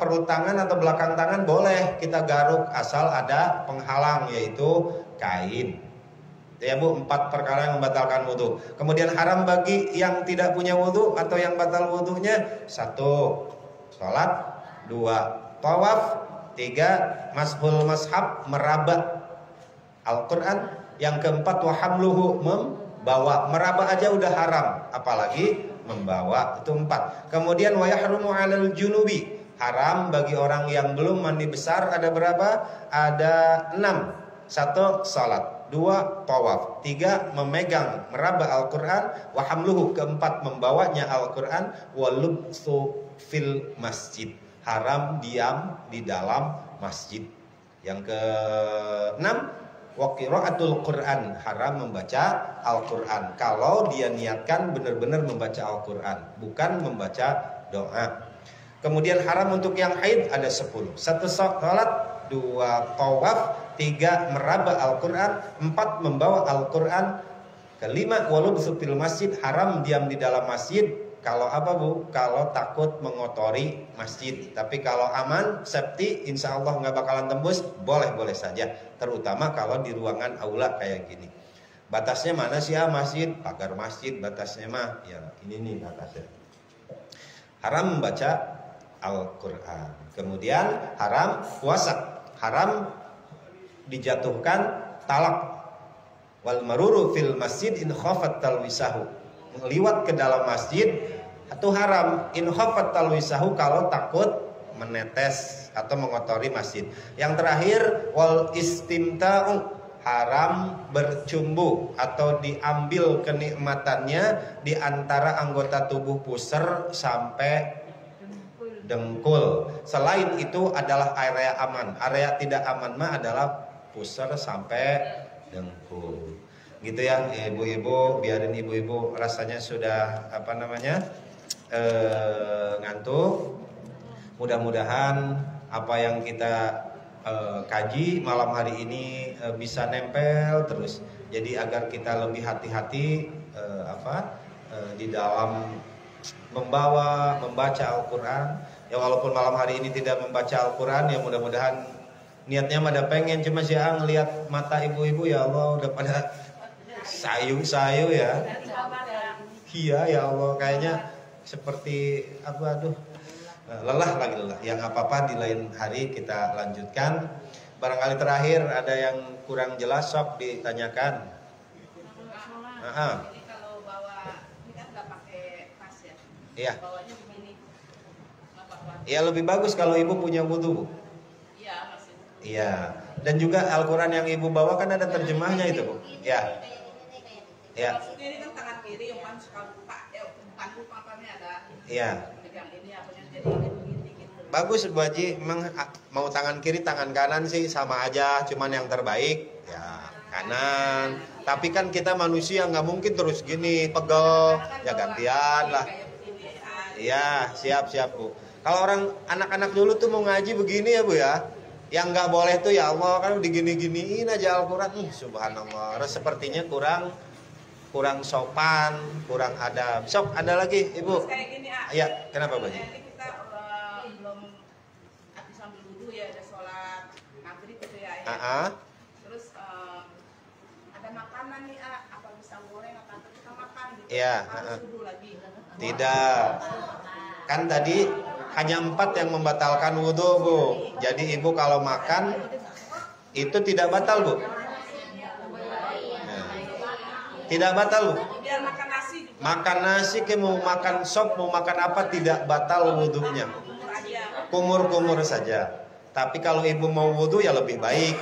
perut tangan atau belakang tangan boleh kita garuk asal ada penghalang yaitu kain. Ya Bu, 4 perkara yang membatalkan wudhu. Kemudian haram bagi yang tidak punya wudhu atau yang batal wudhunya: 1. Sholat, 2. Tawaf, 3. Mashul mashab, meraba Al-Quran. Yang keempat, wahamluhu, membawa. Meraba aja udah haram, apalagi membawa. Itu 4. Kemudian wayahrumu alal junubi, haram bagi orang yang belum mandi besar. Ada berapa? Ada 6. 1. Sholat, 2. Tawaf, 3. Memegang meraba Al-Quran, wahamluhu, keempat membawanya Al-Quran, walubsu fil masjid, haram diam di dalam masjid. Yang ke-6, waqiraatul Quran, haram membaca Al-Quran kalau dia niatkan benar-benar membaca Al-Quran, bukan membaca doa. Kemudian haram untuk yang haid ada 10. 1. Salat, 2. Tawaf, 3. Meraba Al-Quran, 4. Membawa Al-Quran. Ke-5, walubsu fil masjid, haram diam di dalam masjid. Kalau apa Bu? Kalau takut mengotori masjid. Tapi kalau aman, safety, insya Allah nggak bakalan tembus, boleh-boleh saja. Terutama kalau di ruangan aula kayak gini. Batasnya mana sih masjid? Pagar masjid batasnya mah. Ya ini nih batasnya. Haram membaca Al-Quran. Kemudian haram puasa. Haram dijatuhkan talak. Wal maruru fil masjid in khafat talwisahu, meliwat ke dalam masjid itu haram. In khafat talwisahu, kalau takut menetes atau mengotori masjid. Yang terakhir wal istimta'u, haram bercumbu atau diambil kenikmatannya di antara anggota tubuh pusar sampai dengkul. Selain itu adalah area aman. Area tidak aman mah adalah pusar sampai dengkul. Gitu ya ibu-ibu, biarin ibu-ibu rasanya sudah ngantuk. Mudah-mudahan apa yang kita kaji malam hari ini bisa nempel terus. Jadi agar kita lebih hati-hati di dalam membaca Al-Quran. Ya walaupun malam hari ini tidak membaca Al-Quran, ya mudah-mudahan niatnya mah ada pengen, cuma sih ngelihat mata ibu-ibu ya Allah udah pada sayu-sayu ya. Iya ya Allah, kayaknya seperti lelah lagi lelah. Yang apa-apa di lain hari kita lanjutkan. Barangkali terakhir ada yang kurang jelas sok ditanyakan. Jadi kalau bawa ini kan nggak pakai tas ya. Iya. Bawanya begini. Ya lebih bagus kalau ibu punya wudu. Iya masih. Iya. Dan juga Al-Quran yang ibu bawa kan ada terjemahnya itu Bu. Ya. Ya. Ini kan tangan kiri, umpan suka lupa. Umpan lupa-lupaannya ada. Iya. Pegang ini apanya jadi ini begini gitu. Bagus Bu Haji, memang mau tangan kiri tangan kanan sih sama aja, cuman yang terbaik ya kanan. Tapi kan kita manusia nggak mungkin terus gini pegel, ya gantian lah. Iya, siap Bu. Kalau orang anak-anak dulu tuh mau ngaji begini ya Bu ya. Yang nggak boleh tuh ya Allah kan digini-giniin aja Al-Quran. Subhanallah, sepertinya kurang sopan, kurang adab. Sok ada lagi Ibu. Terus kayak gini Ya, kenapa Bu Haji? Ini kita belum habis sambil wudhu ya, ada sholat maghrib gitu ya. Terus ada makanan nih apa bisa goreng apa kita makan gitu. Iya. Harus wudhu lagi. Tidak. Kan tadi hanya 4 yang membatalkan wudhu Bu. Jadi ibu kalau makan itu tidak batal Bu. Tidak batal Bu. Biar makan nasi juga. Makan nasi ke mau makan sop mau makan apa tidak batal wudhunya. Kumur-kumur saja. Tapi kalau ibu mau wudhu ya lebih baik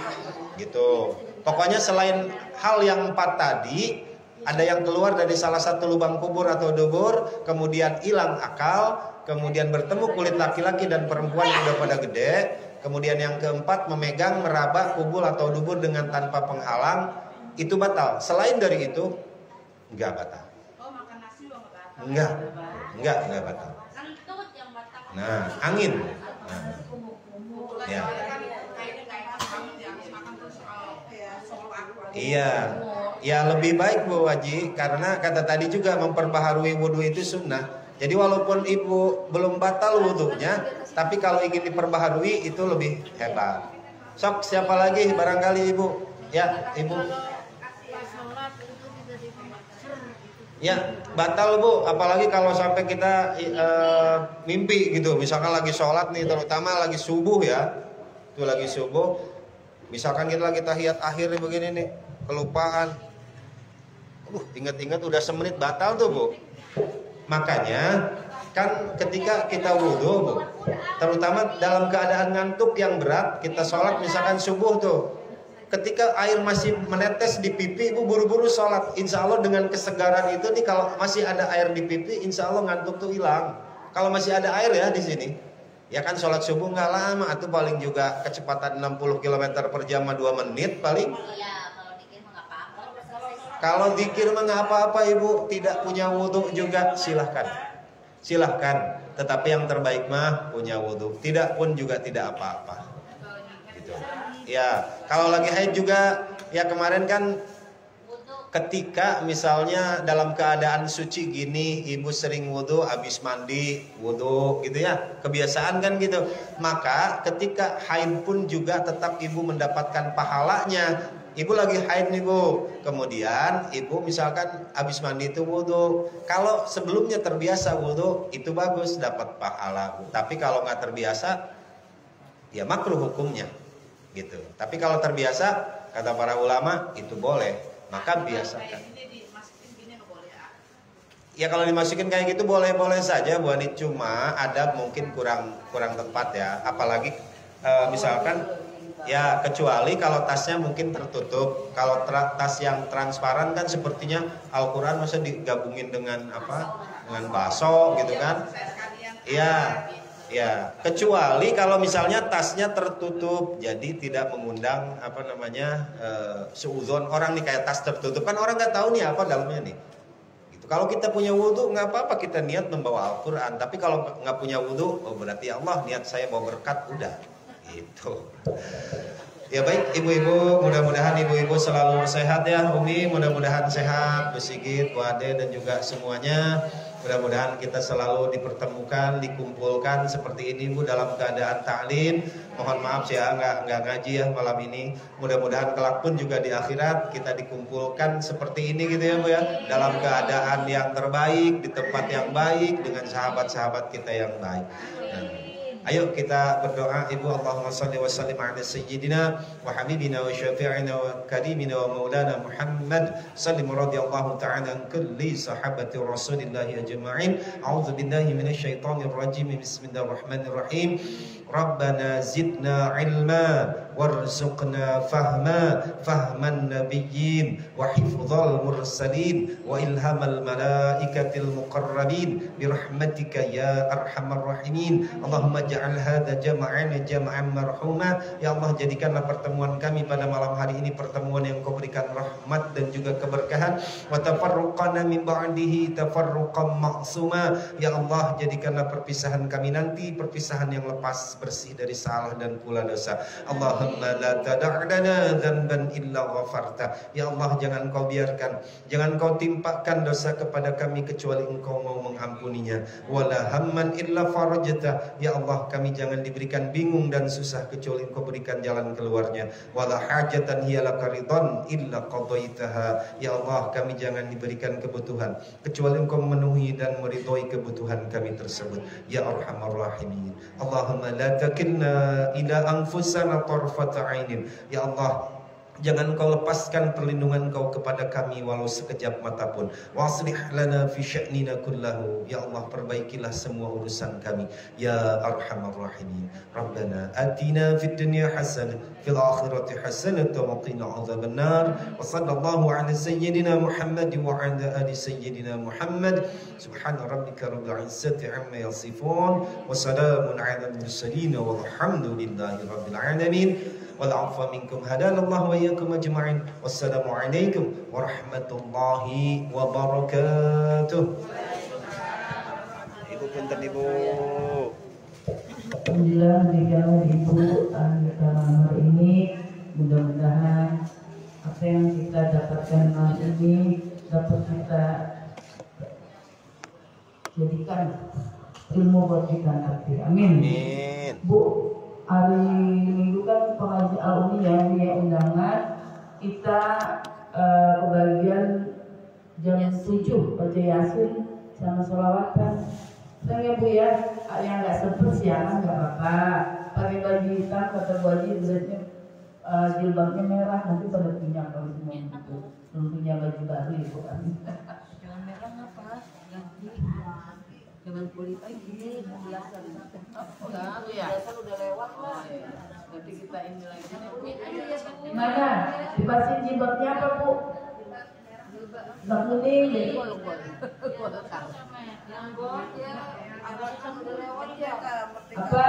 gitu. Pokoknya selain hal yang 4 tadi, ada yang keluar dari salah satu lubang kubur atau dubur, kemudian hilang akal, kemudian bertemu kulit laki-laki dan perempuan yang udah pada gede, kemudian yang keempat memegang meraba kubur atau dubur dengan tanpa penghalang, itu batal. Selain dari itu enggak batal. Oh, makan nasi lo enggak batal? Enggak batal. Kentut yang batal. Nah, angin. Nah. Ya. Iya, ya lebih baik Bu Haji, karena kata tadi juga memperbaharui wudhu itu sunnah. Jadi walaupun ibu belum batal wudhunya, tapi kalau ingin diperbaharui itu lebih hebat. Sok, siapa lagi barangkali ibu? Ya, ibu. Ya, batal Bu, apalagi kalau sampai kita mimpi gitu. Misalkan lagi sholat nih, terutama lagi subuh ya. Itu lagi subuh. Misalkan kita lagi tahiyat akhir nih begini nih, kelupaan. Ingat-ingat udah semenit batal tuh Bu. Makanya kan ketika kita wudhu Bu, terutama dalam keadaan ngantuk yang berat, kita sholat misalkan subuh tuh, ketika air masih menetes di pipi, Ibu buru-buru sholat. Insya Allah dengan kesegaran itu nih, kalau masih ada air di pipi, insya Allah ngantuk tuh hilang. Kalau masih ada air ya di sini, ya kan sholat subuh nggak lama, itu paling juga kecepatan 60 km per jam 2 menit paling. Kalau dikir mah nggak apa-apa Ibu, tidak punya wudhu juga silahkan. Tetapi yang terbaik mah punya wudhu. Tidak pun juga tidak apa-apa. Gitu. Ya, kalau lagi haid juga, ya kemarin kan ketika misalnya dalam keadaan suci gini, ibu sering wudhu, habis mandi wudhu gitu ya, kebiasaan kan gitu. Maka ketika haid pun juga tetap ibu mendapatkan pahalanya. Ibu lagi haid nih Bu, kemudian ibu misalkan habis mandi itu wudhu. Kalau sebelumnya terbiasa wudhu, itu bagus, dapat pahala Bu. Tapi kalau nggak terbiasa, ya makruh hukumnya gitu. Tapi kalau terbiasa, kata para ulama itu boleh, maka biasakan. Ya kalau dimasukin kayak gitu boleh-boleh saja Bu Ani, cuma ada mungkin kurang tepat ya. Apalagi misalkan ya, kecuali kalau tasnya mungkin tertutup. Kalau tas yang transparan kan sepertinya Al-Quran masa digabungin dengan apa? Dengan bakso gitu kan? Iya, ya. Kecuali kalau misalnya tasnya tertutup, jadi tidak mengundang apa namanya seuzon orang nih, kayak tas tertutup kan orang nggak tahu nih apa dalamnya nih. Gitu. Kalau kita punya wudhu nggak apa-apa kita niat membawa Al-Quran. Tapi kalau nggak punya wudhu, oh berarti ya Allah niat saya mau berkat udah. Itu. Ya baik ibu-ibu, mudah-mudahan ibu-ibu selalu sehat ya. Umi mudah-mudahan sehat, Bu Sigit, Bu Ade dan juga semuanya. Mudah-mudahan kita selalu dipertemukan, dikumpulkan seperti ini Bu dalam keadaan ta'lim. Mohon maaf ya nggak ngaji ya malam ini. Mudah-mudahan kelak pun juga di akhirat kita dikumpulkan seperti ini gitu ya Bu ya. Dalam keadaan yang terbaik, di tempat yang baik, dengan sahabat-sahabat kita yang baik. Ayo kita berdoa. Ibu, Allahumma salli wa sallim ala sayyidina wa habibina wa syafi'ina wa karimina wa maulana Muhammad sallim radhiyallahu ta'ala an kulli sahabati Rasulillah ajma'in. A'udzu billahi minasyaitonir rajim. Bismillahirrahmanirrahim. Rabbana zidna ilma warzuqna fahman nabiyyin wa hifdzal mursalin wa ilhamal malaikatil muqarrabin birahmatika ya arhamar rahimin. Allahumma ja'al hadza jam'ana jam'an marhuma. Ya Allah, jadikanlah pertemuan kami pada malam hari ini pertemuan yang Kau berikan rahmat dan juga keberkahan. Wa tafarruqana min ba'dihi tafarruqan ma'suma. Ya Allah, jadikanlah perpisahan kami nanti perpisahan yang lepas, bersih dari salah dan pula dosa. Allahumma la tada'lana dzanban illa ghafarta. Ya Allah, jangan Kau biarkan, jangan Kau timpakan dosa kepada kami kecuali Engkau mau mengampuninya. Wala hamman illa farajta. Ya Allah, kami jangan diberikan bingung dan susah kecuali Engkau berikan jalan keluarnya. Wala hajatan hiya laka ridhan illa qadaitaha. Ya Allah, kami jangan diberikan kebutuhan kecuali Engkau memenuhi dan meridhoi kebutuhan kami tersebut. Ya arhamar rahimin. Allahumma la takilna ila anfusana tarfata ainin. Ya Allah, jangan Kau lepaskan perlindungan Kau kepada kami walau sekejap mata pun. Waslih lana fi sya'nina kullahu. Ya Allah, perbaikilah semua urusan kami. Ya arhamar rahimin. Rabbana atina fid dunya hasanah fil akhirati hasanah wa qina adzabannar. Wa sallallahu ala sayyidina Muhammad wa ala ali sayyidina Muhammad. Subhana rabbika rabbil izzati amma yasifun wa salamun ala al mursalin walhamdulillahi rabbil alamin. wal 'afwa minkum. Hadanallahu wa iyyakum ajma'in. Wassalamualaikum warahmatullahi wabarakatuh. Ibu punten Ibu. Alhamdulillah dikatakan Ibu acara ini, mudah-mudahan apa yang kita dapatkan malam ini dapat kita jadikan ilmu buat kita nanti. Amin. Amin. Bu, hari Minggu kan pengajian alumni ya undangan kita kebagian jam 7 baca Yasin sama sholawatan. Sayang ya Bu ya, yang nggak sempet siangan nggak apa-apa. Pakai baju hitam kata Bu Haji, beratnya jilbabnya merah, nanti pada punya kalau semua gitu. Belum punya baju baru ya Bu kan. Jangan merah apa? Ganti. Jangan kulit lagi, biasa. Biasa udah lewat lah. Nanti kita ini lagi. Mana? Dipasin jilbabnya apa Bu? Bak kuning jadi Yang gold ya, agak udah lewat ya. apa?